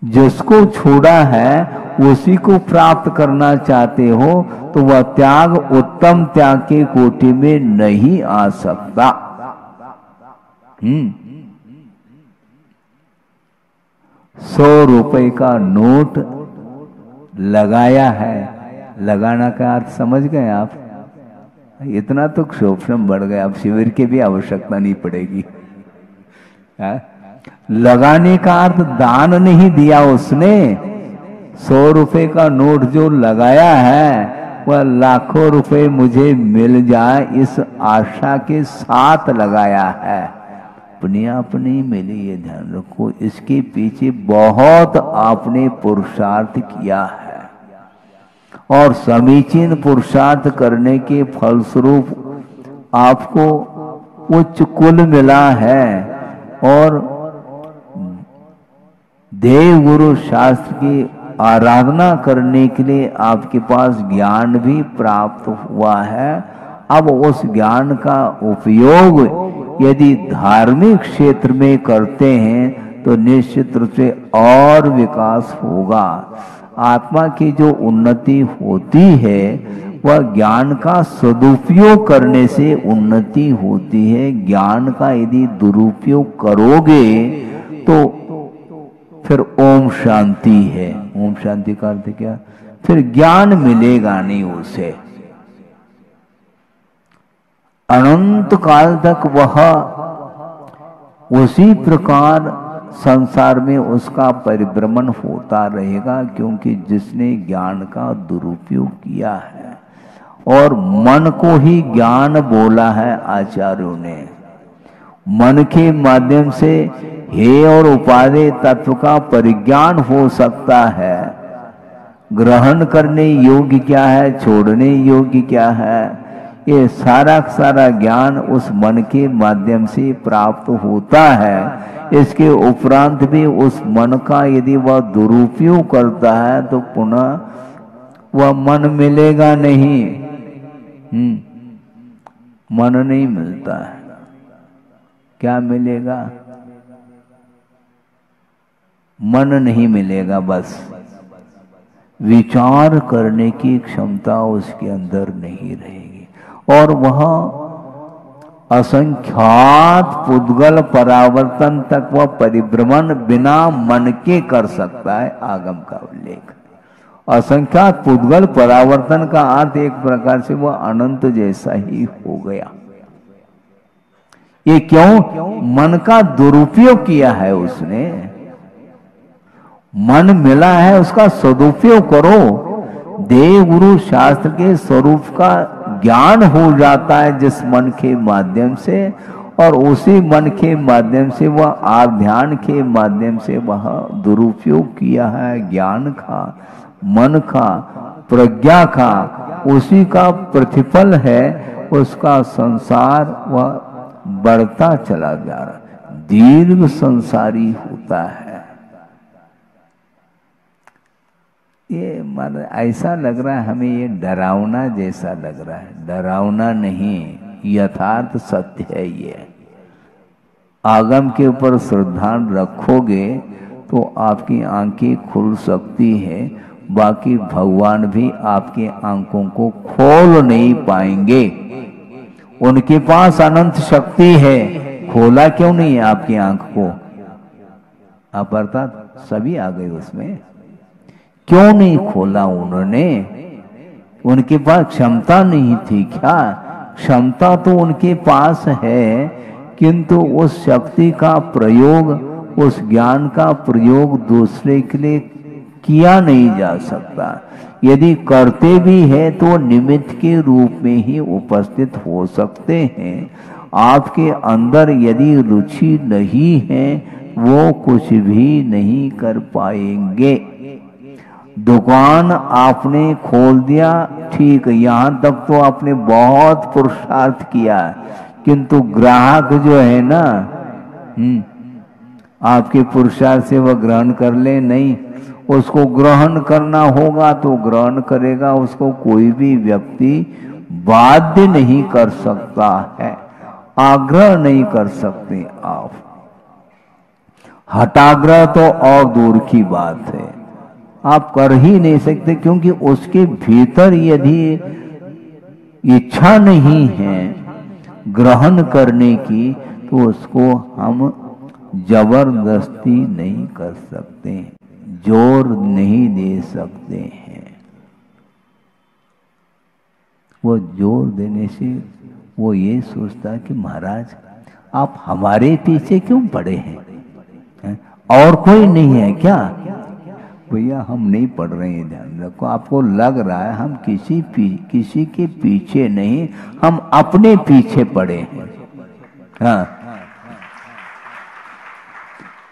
जिसको छोड़ा है उसी को प्राप्त करना चाहते हो तो वह त्याग उत्तम त्याग की कोटि में नहीं आ सकता। 100 रुपए का नोट लगाया है, लगाना का अर्थ समझ गए आप? इतना तो क्षोभम बढ़ गया, अब शिविर की भी आवश्यकता नहीं पड़ेगी। लगाने का अर्थ दान नहीं दिया उसने। 100 रुपए का नोट जो लगाया है वह लाखों रुपए मुझे मिल जाए इस आशा के साथ लगाया है। अपनी अपनी मिली, ये ध्यान रखो। इसके पीछे बहुत आपने पुरुषार्थ किया है। और समीचीन पुरुषार्थ करने के फलस्वरूप आपको उच्च कुल मिला है और देव गुरु शास्त्र की आराधना करने के लिए आपके पास ज्ञान भी प्राप्त हुआ है। अब उस ज्ञान का उपयोग यदि धार्मिक क्षेत्र में करते हैं तो निश्चित रूप से और विकास होगा। आत्मा की जो उन्नति होती है वह ज्ञान का सदुपयोग करने से उन्नति होती है। ज्ञान का यदि दुरुपयोग करोगे तो फिर ओम शांति है। ओम शांति का अर्थ क्या? फिर ज्ञान मिलेगा नहीं उसे, अनंत काल तक वह उसी प्रकार संसार में उसका परिभ्रमण होता रहेगा, क्योंकि जिसने ज्ञान का दुरुपयोग किया है। और मन को ही ज्ञान बोला है आचार्यों ने। मन के माध्यम से हे और उपादेय तत्व का परिज्ञान हो सकता है। ग्रहण करने योग्य क्या है, छोड़ने योग्य क्या है, ये सारा सारा ज्ञान उस मन के माध्यम से प्राप्त होता है। इसके उपरांत भी उस मन का यदि वह दुरुपयोग करता है तो पुनः वह मन मिलेगा नहीं। मन नहीं मिलता है। क्या मिलेगा? मन नहीं मिलेगा, बस विचार करने की क्षमता उसके अंदर नहीं रहेगी और वह असंख्यात पुद्गल परावर्तन तक वह परिभ्रमण बिना मन के कर सकता है। आगम का उल्लेख असंख्यात पुद्गल परावर्तन का अर्थ एक प्रकार से वह अनंत जैसा ही हो गया। ये क्यों? मन का दुरुपयोग किया है उसने। मन मिला है, उसका सदुपयोग करो। देव गुरु शास्त्र के स्वरूप का ज्ञान हो जाता है जिस मन के माध्यम से, और उसी मन के माध्यम से वह आध्यान के माध्यम से वह दुरुपयोग किया है ज्ञान का, मन का, प्रज्ञा का, उसी का प्रतिफल है। उसका संसार वह बढ़ता चला जा रहा, दीर्घ संसारी होता है। ये मतलब ऐसा लग रहा है हमें, ये डरावना जैसा लग रहा है। डरावना नहीं, यथार्थ सत्य है। ये आगम के ऊपर श्रद्धा रखोगे तो आपकी आंखें खुल सकती है, बाकी भगवान भी आपके आंखों को खोल नहीं पाएंगे। उनके पास अनंत शक्ति है, खोला क्यों नहीं है आपकी आंख को? आप अर्थात सभी आ गए उसमें, क्यों नहीं खोला उन्होंने? उनके पास क्षमता नहीं थी क्या? क्षमता तो उनके पास है, किंतु उस शक्ति का प्रयोग, उस ज्ञान का प्रयोग दूसरे के लिए किया नहीं जा सकता। यदि करते भी है तो निमित्त के रूप में ही उपस्थित हो सकते हैं। आपके अंदर यदि रुचि नहीं है वो कुछ भी नहीं कर पाएंगे। दुकान आपने खोल दिया, ठीक, यहाँ तक तो आपने बहुत पुरुषार्थ किया, किंतु ग्राहक जो है ना, आपके पुरुषार्थ से वह ग्रहण कर ले नहीं। उसको ग्रहण करना होगा तो ग्रहण करेगा, उसको कोई भी व्यक्ति बाध्य नहीं कर सकता है, आग्रह नहीं कर सकते आप। हठाग्रह तो और दूर की बात है, आप कर ही नहीं सकते, क्योंकि उसके भीतर यदि इच्छा नहीं है ग्रहण करने की तो उसको हम जबरदस्ती नहीं कर सकते, जोर नहीं दे सकते हैं। वो जोर देने से वो ये सोचता कि महाराज आप हमारे पीछे क्यों पड़े हैं, और कोई नहीं है क्या? भैया हम नहीं पढ़ रहे हैं, ध्यान रखो। आपको लग रहा है हम किसी के पीछे नहीं, हम अपने पीछे पड़े हैं। हाँ,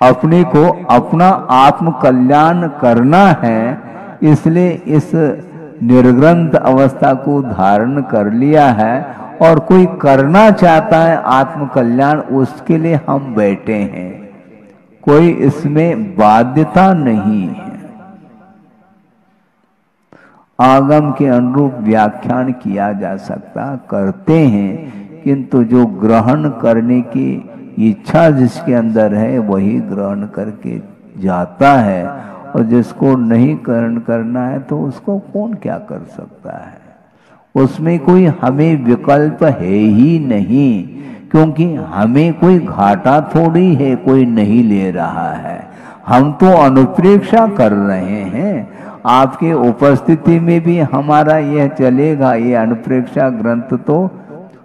अपने को अपना आत्म कल्याण करना है, इसलिए इस निर्ग्रंथ अवस्था को धारण कर लिया है और कोई करना चाहता है आत्म कल्याण, उसके लिए हम बैठे हैं। कोई इसमें बाध्यता नहीं है। आगम के अनुरूप व्याख्यान किया जा सकता, करते हैं, किंतु जो ग्रहण करने की इच्छा जिसके अंदर है वही ग्रहण करके जाता है, और जिसको नहीं ग्रहण करना है तो उसको कौन क्या कर सकता है। उसमें कोई हमें विकल्प है ही नहीं, क्योंकि हमें कोई घाटा थोड़ी है, कोई नहीं ले रहा है। हम तो अनुप्रेक्षा कर रहे हैं। आपके उपस्थिति में भी हमारा यह चलेगा, ये अनुप्रेक्षा ग्रंथ तो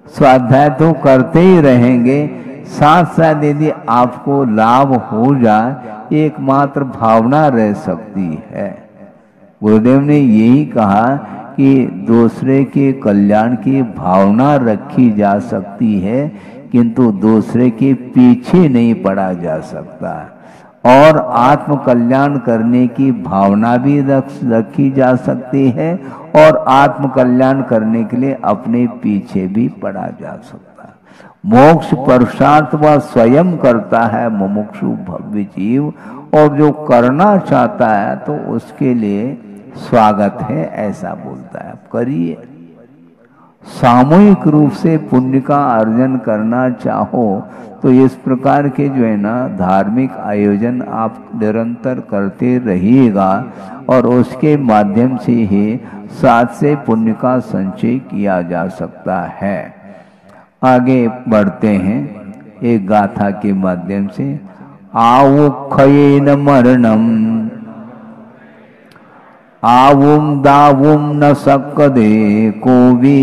स्वाध्याय तो करते ही रहेंगे। साथ साथ यदि आपको लाभ हो जाए, एकमात्र भावना रह सकती है। गुरुदेव ने यही कहा कि दूसरे के कल्याण की भावना रखी जा सकती है, किंतु दूसरे के पीछे नहीं पड़ा जा सकता। और आत्म कल्याण करने की भावना भी रखी जा सकती है, और आत्म कल्याण करने के लिए अपने पीछे भी पड़ा जा सकता है। मोक्ष पुरुषार्थ वह स्वयं करता है मुमुक्षु भव्य जीव, और जो करना चाहता है तो उसके लिए स्वागत है, ऐसा बोलता है। करिए। सामूहिक रूप से पुण्य का अर्जन करना चाहो तो इस प्रकार के जो है ना धार्मिक आयोजन आप निरंतर करते रहिएगा, और उसके माध्यम से ही साथ से पुण्य का संचय किया जा सकता है। आगे बढ़ते हैं एक गाथा के माध्यम से। आवुखयेन मरणम आवुम दावुम न सक्कदे कोवी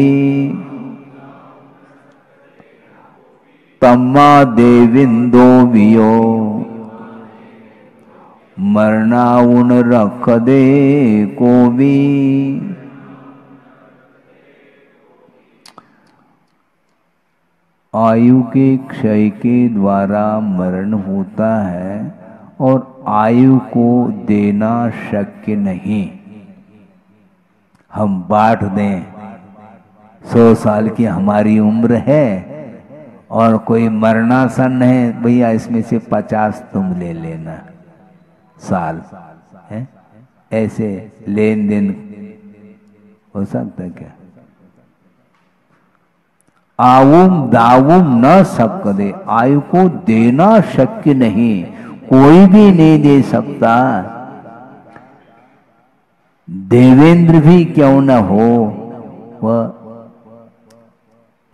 तम्मा देविंदो वियो मरणाउन रख दे कोवी। आयु के क्षय के द्वारा मरण होता है, और आयु को देना शक्य नहीं। हम बांट दें, 100 साल की हमारी उम्र है और कोई मरणासन है, भैया इसमें से 50 तुम ले लेना साल है, ऐसे लेन देन हो सकता है क्या? आवुम दावुम न सकदे, आयु को देना शक्य नहीं, कोई भी नहीं दे सकता। देवेंद्र भी क्यों न हो, वह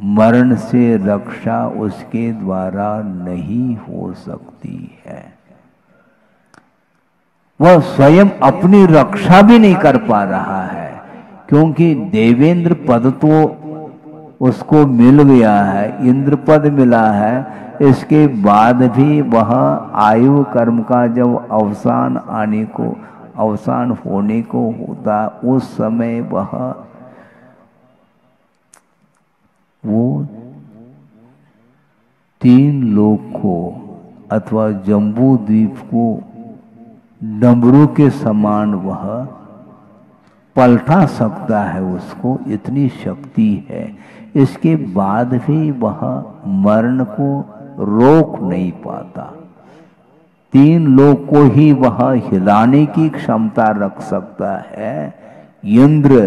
मरण से रक्षा उसके द्वारा नहीं हो सकती है। वह स्वयं अपनी रक्षा भी नहीं कर पा रहा है, क्योंकि देवेंद्र पद तो उसको मिल गया है, इंद्र पद मिला है। इसके बाद भी वह आयु कर्म का जब अवसान होने को होता, उस समय वो 3 लोक को अथवा जम्बू द्वीप को डमरू के समान वह पलटा सकता है, उसको इतनी शक्ति है। इसके बाद भी वह मरण को रोक नहीं पाता। 3 लोक को ही वह हिलाने की क्षमता रख सकता है, इंद्र।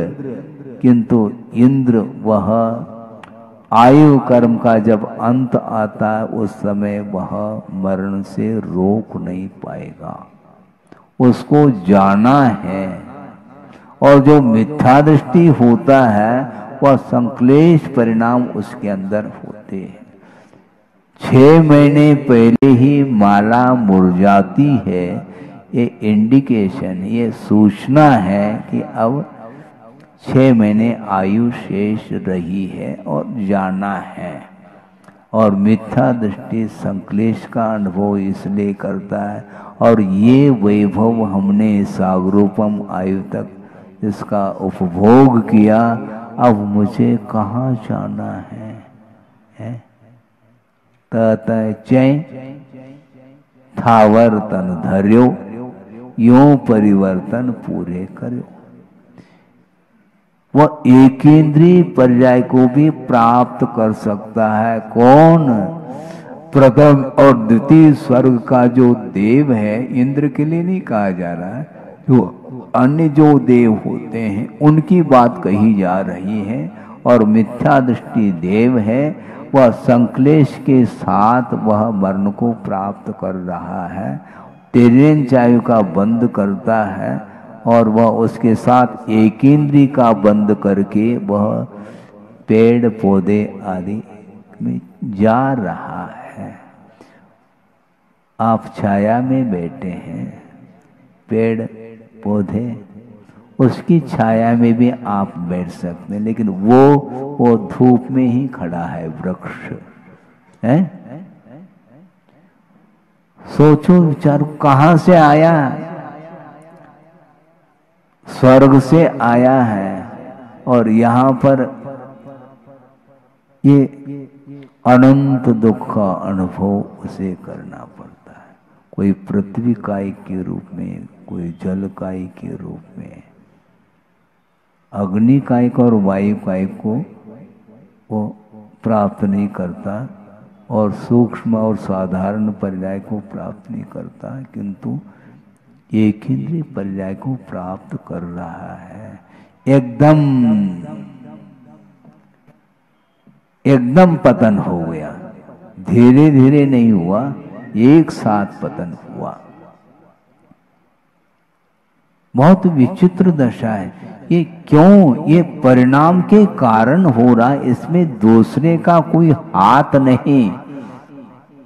किंतु इंद्र वह आयु कर्म का जब अंत आता है, उस समय वह मरण से रोक नहीं पाएगा, उसको जाना है। और जो मिथ्या दृष्टि होता है वह संक्लेश परिणाम उसके अंदर होते हैं। 6 महीने पहले ही माला मुरझाती है, ये इंडिकेशन, ये सूचना है कि अब 6 महीने आयु शेष रही है और जाना है। और मिथ्या दृष्टि संक्लेश का अनुभव इसलिए करता है, और ये वैभव हमने सागरूपम आयु तक इसका उपभोग किया, अब मुझे कहाँ जाना है? चै थावर तन धर्यो, यो परिवर्तन पूरे करो। वह एकेंद्रीय पर्याय को भी प्राप्त कर सकता है। कौन? प्रथम और द्वितीय स्वर्ग का जो देव है, इंद्र के लिए नहीं कहा जा रहा है, जो अन्य जो देव होते हैं उनकी बात कही जा रही है। और मिथ्या दृष्टि देव है, वह संक्लेश के साथ वह मरण को प्राप्त कर रहा है, तेरेन चायु का बंद करता है और वह उसके साथ एकेंद्री का बंद करके वह पेड़ पौधे आदि में जा रहा है। आप छाया में बैठे हैं, पेड़ पौधे उसकी छाया में भी आप बैठ सकते हैं, लेकिन वो धूप में ही खड़ा है वृक्ष है। सोचो विचारो, कहां से आया? स्वर्ग से आया है और यहाँ पर ये अनंत दुख का अनुभव उसे करना पड़ता है। कोई पृथ्वी काय के रूप में, कोई जल काय के रूप में, अग्नि कायिक और वायु कायिक को वो प्राप्त नहीं करता और सूक्ष्म और साधारण पर्याय को प्राप्त नहीं करता, किंतु एकेंद्रीय पर्याय को प्राप्त कर रहा है। एकदम पतन हो गया, धीरे धीरे नहीं हुआ, एक साथ पतन हुआ। बहुत विचित्र दशा है ये। क्यों? ये परिणाम के कारण हो रहा है, इसमें दूसरे का कोई हाथ नहीं,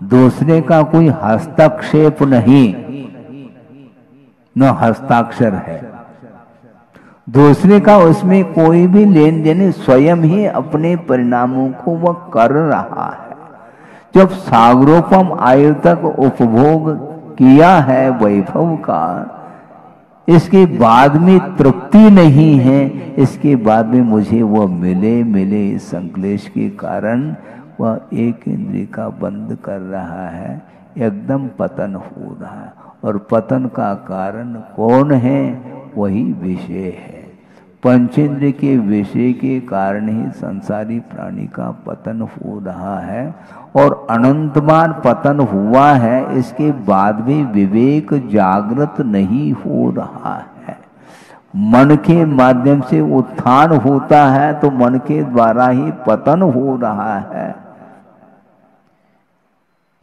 दूसरे का कोई हस्तक्षेप नहीं, न हस्ताक्षर है दूसरे का, उसमें कोई भी लेन देन, स्वयं ही अपने परिणामों को वह कर रहा है। जब सागरोपम आयु तक उपभोग किया है वैभव का, इसके बाद में तृप्ति नहीं है, इसके बाद में मुझे वह मिले संक्लेश के कारण वह एक इंद्रिय का बंद कर रहा है, एकदम पतन हो रहा है। और पतन का कारण कौन है? वही विषय है। पंचेंद्रिय के विषय के कारण ही संसारी प्राणी का पतन हो रहा है और अनंत बार पतन हुआ है, इसके बाद भी विवेक जागृत नहीं हो रहा है। मन के माध्यम से उत्थान होता है तो मन के द्वारा ही पतन हो रहा है।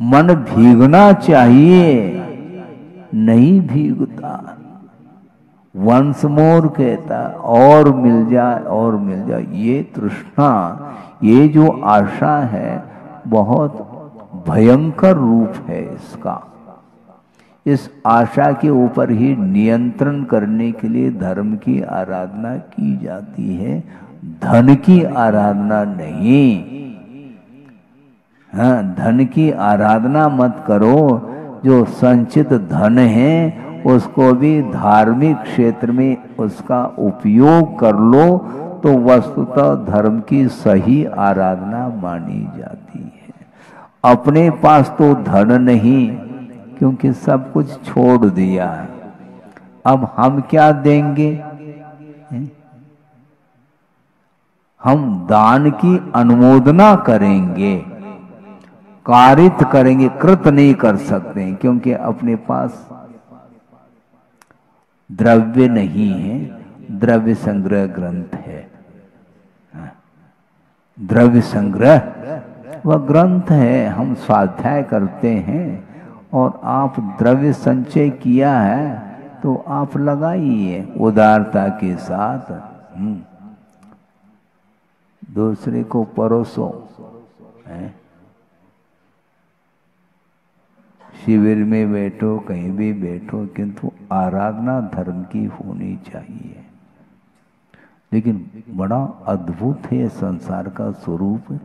मन भीगना चाहिए, नहीं भीगता। वंस मोर कहता और मिल जाए और मिल जाए। ये तृष्णा, ये जो आशा है, बहुत भयंकर रूप है इसका। इस आशा के ऊपर ही नियंत्रण करने के लिए धर्म की आराधना की जाती है, धन की आराधना नहीं। हाँ, धन की आराधना मत करो। जो संचित धन है उसको भी धार्मिक क्षेत्र में उसका उपयोग कर लो तो वस्तुतः धर्म की सही आराधना मानी जाती है। अपने पास तो धन नहीं, क्योंकि सब कुछ छोड़ दिया है। अब हम क्या देंगे? हम दान की अनुमोदना करेंगे, कारित करेंगे, कृत नहीं कर सकते, क्योंकि अपने पास द्रव्य नहीं है। द्रव्य संग्रह ग्रंथ है, द्रव्य संग्रह वह ग्रंथ है। हम स्वाध्याय करते हैं और आप द्रव्य संचय किया है तो आप लगाइए उदारता के साथ, दूसरे को परोसो। शिविर में बैठो, कहीं भी बैठो, किंतु आराधना धर्म की होनी चाहिए। लेकिन बड़ा अद्भुत है संसार का स्वरूप।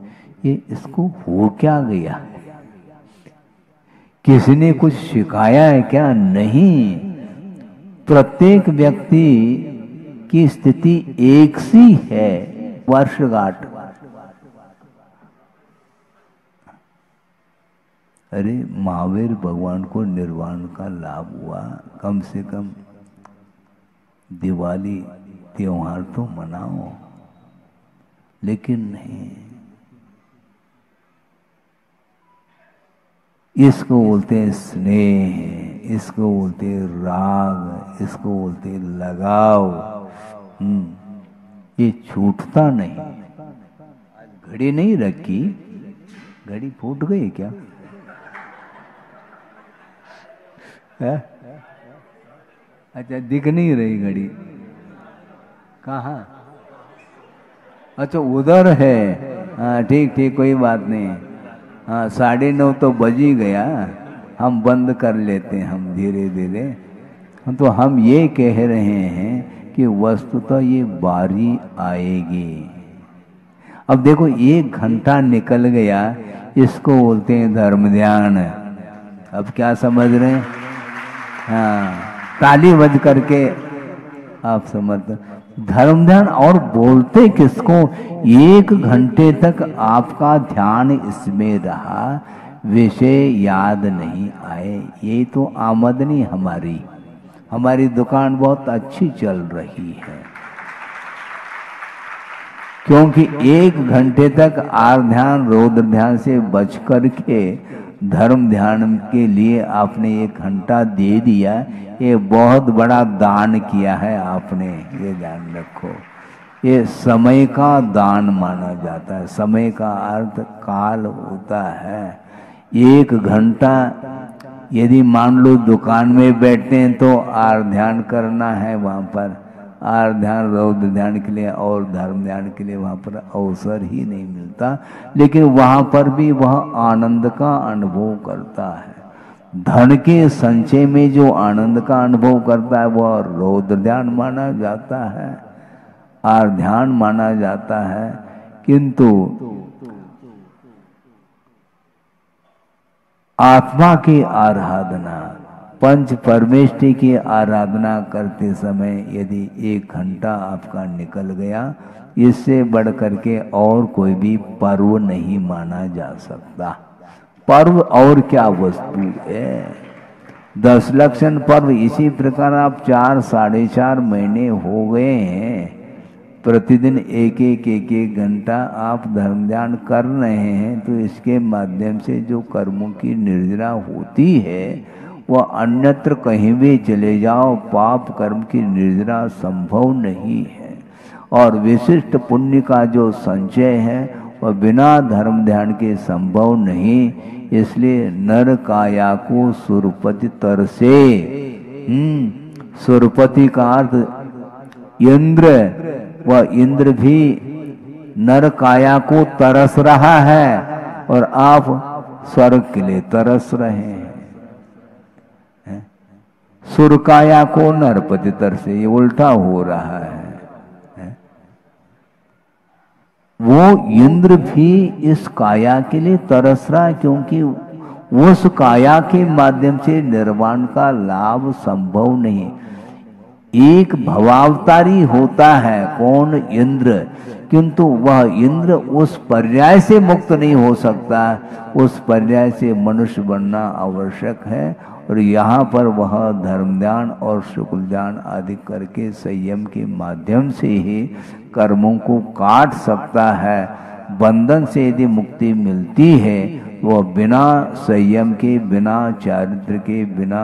ये इसको हो क्या गया? किसी ने कुछ सिखाया है क्या? नहीं। प्रत्येक व्यक्ति की स्थिति एक सी है। वर्षगांठ, अरे महावीर भगवान को निर्वाण का लाभ हुआ, कम से कम दिवाली त्योहार तो मनाओ। लेकिन नहीं, इसको बोलते हैं स्नेह, इसको बोलते हैं राग, इसको बोलते हैं लगाव। ये छूटता नहीं। आज घड़ी नहीं रखी, घड़ी फूट गई क्या है? अच्छा, दिख नहीं रही घड़ी, कहाँ? अच्छा, उधर है। हाँ ठीक ठीक, कोई बात नहीं। हाँ 9:30 तो बज ही गया, हम बंद कर लेते हैं हम धीरे धीरे। तो हम ये कह रहे हैं कि वस्तुतः ये बारी आएगी। अब देखो 1 घंटा निकल गया, इसको बोलते हैं धर्म ध्यान। अब क्या समझ रहे हैं? हाँ, ताली बज करके आप समझते धर्म ध्यान। और बोलते किसको? 1 घंटे तक आपका ध्यान इसमें रहा, विषय याद नहीं आए। ये तो आमदनी हमारी दुकान बहुत अच्छी चल रही है, क्योंकि 1 घंटे तक आर ध्यान रौद्र ध्यान से बच करके धर्म ध्यान के लिए आपने 1 घंटा दे दिया। ये बहुत बड़ा दान किया है आपने, ये ध्यान रखो। ये समय का दान माना जाता है। समय का अर्थ काल होता है। 1 घंटा यदि मान लो दुकान में बैठते हैं तो आर ध्यान करना है, वहाँ पर आर ध्यान रौद्र ध्यान के लिए और धर्म ध्यान के लिए वहाँ पर अवसर ही नहीं मिलता। लेकिन वहाँ पर भी वह आनंद का अनुभव करता है। धन के संचय में जो आनंद का अनुभव करता है वह रौद्र ध्यान माना जाता है, आर ध्यान माना जाता है। किंतु आत्मा की आराधना, पंच परमेष्टि की आराधना करते समय यदि 1 घंटा आपका निकल गया, इससे बढ़ करके और कोई भी पर्व नहीं माना जा सकता। पर्व और क्या वस्तु है? 10 लक्षण पर्व। इसी प्रकार आप 4 साढ़े 4 महीने हो गए हैं, प्रतिदिन 1 घंटा आप धर्म ध्यान कर रहे हैं, तो इसके माध्यम से जो कर्मों की निर्जरा होती है वह अन्यत्र कहीं भी चले जाओ, पाप कर्म की निर्जरा संभव नहीं है। और विशिष्ट पुण्य का जो संचय है वह बिना धर्म ध्यान के संभव नहीं। इसलिए नर काया को सुरपति तरसे। सुरपति का अर्थ इंद्र, वह इंद्र भी नर काया को तरस रहा है और आप स्वर्ग के लिए तरस रहे हैं। सुरकाया को नरपति तरसे, ये उल्टा हो रहा है। वो इंद्र भी इस काया के लिए तरस रहा है, क्योंकि उस काया के माध्यम से निर्वाण का लाभ संभव नहीं। एक भवावतारी होता है कौन? इंद्र। किंतु वह इंद्र उस पर्याय से मुक्त नहीं हो सकता। उस पर्याय से मनुष्य बनना आवश्यक है। और यहाँ पर वह धर्म ध्यान और शुक्ल ध्यान आदि करके संयम के माध्यम से ही कर्मों को काट सकता है। बंधन से यदि मुक्ति मिलती है वह बिना संयम के, बिना चारित्र के, बिना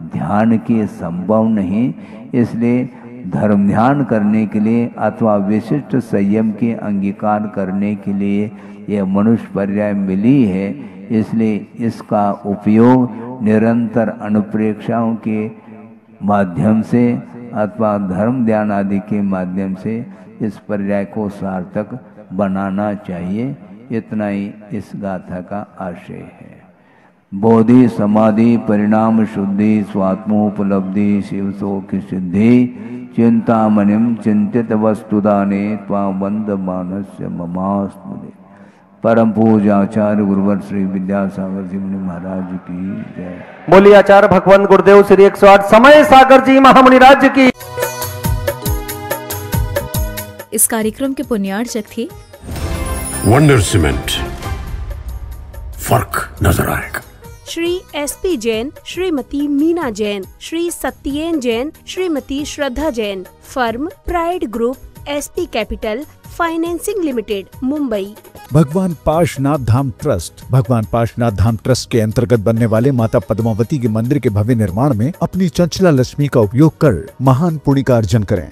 ध्यान के संभव नहीं। इसलिए धर्म ध्यान करने के लिए अथवा विशिष्ट संयम के अंगीकार करने के लिए यह मनुष्य पर्याय मिली है। इसलिए इसका उपयोग निरंतर अनुप्रेक्षाओं के माध्यम से अथवा धर्म ध्यान आदि के माध्यम से इस पर्याय को सार्थक बनाना चाहिए। इतना ही इस गाथा का आशय है। बोधि समाधि परिणाम शुद्धि स्वात्मोपलब्धि शिव शोक सिद्धि चिंतामणिम चिंतित वस्तुदाने त्वां वंद मानस्य ममास्तुते। परम पूज्य आचार्य गुरुवर श्री विद्यासागर जी महाराज की जय। बोलिए आचार्य भगवान गुरुदेव श्री 108 समय सागर जी महामुनि राज्य की। इस कार्यक्रम के पुण्यार्चक थे वंडर सीमेंट, फर्क नजर आएगा। Shri SP Jain, Shrimati Meena Jain, Shri Satyen Jain, Shrimati Shraddha Jain. Firm pride group, SP capital, financing limited, Mumbai. भगवान पाशनाथ धाम ट्रस्ट। भगवान पाशनाथ धाम ट्रस्ट के अंतर्गत बनने वाले माता पद्मावती के मंदिर के भव्य निर्माण में अपनी चंचला लक्ष्मी का उपयोग कर महान पुण्य का अर्जन करें।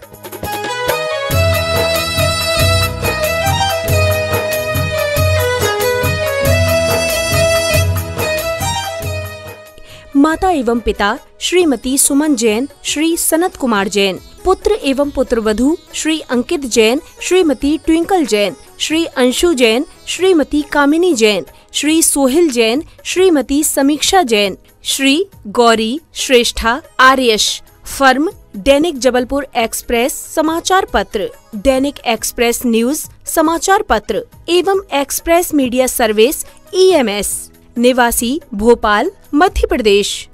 माता एवं पिता श्रीमती सुमन जैन, श्री सनत कुमार जैन। पुत्र एवं पुत्रवधू श्री अंकित जैन, श्रीमती ट्विंकल जैन, श्री अंशु जैन, श्रीमती कामिनी जैन, श्री सोहिल जैन, श्रीमती समीक्षा जैन, श्री गौरी श्रेष्ठा आर्यश। फर्म दैनिक जबलपुर एक्सप्रेस समाचार पत्र, दैनिक एक्सप्रेस न्यूज समाचार पत्र एवं एक्सप्रेस मीडिया सर्विस EMS। निवासी भोपाल, मध्य प्रदेश।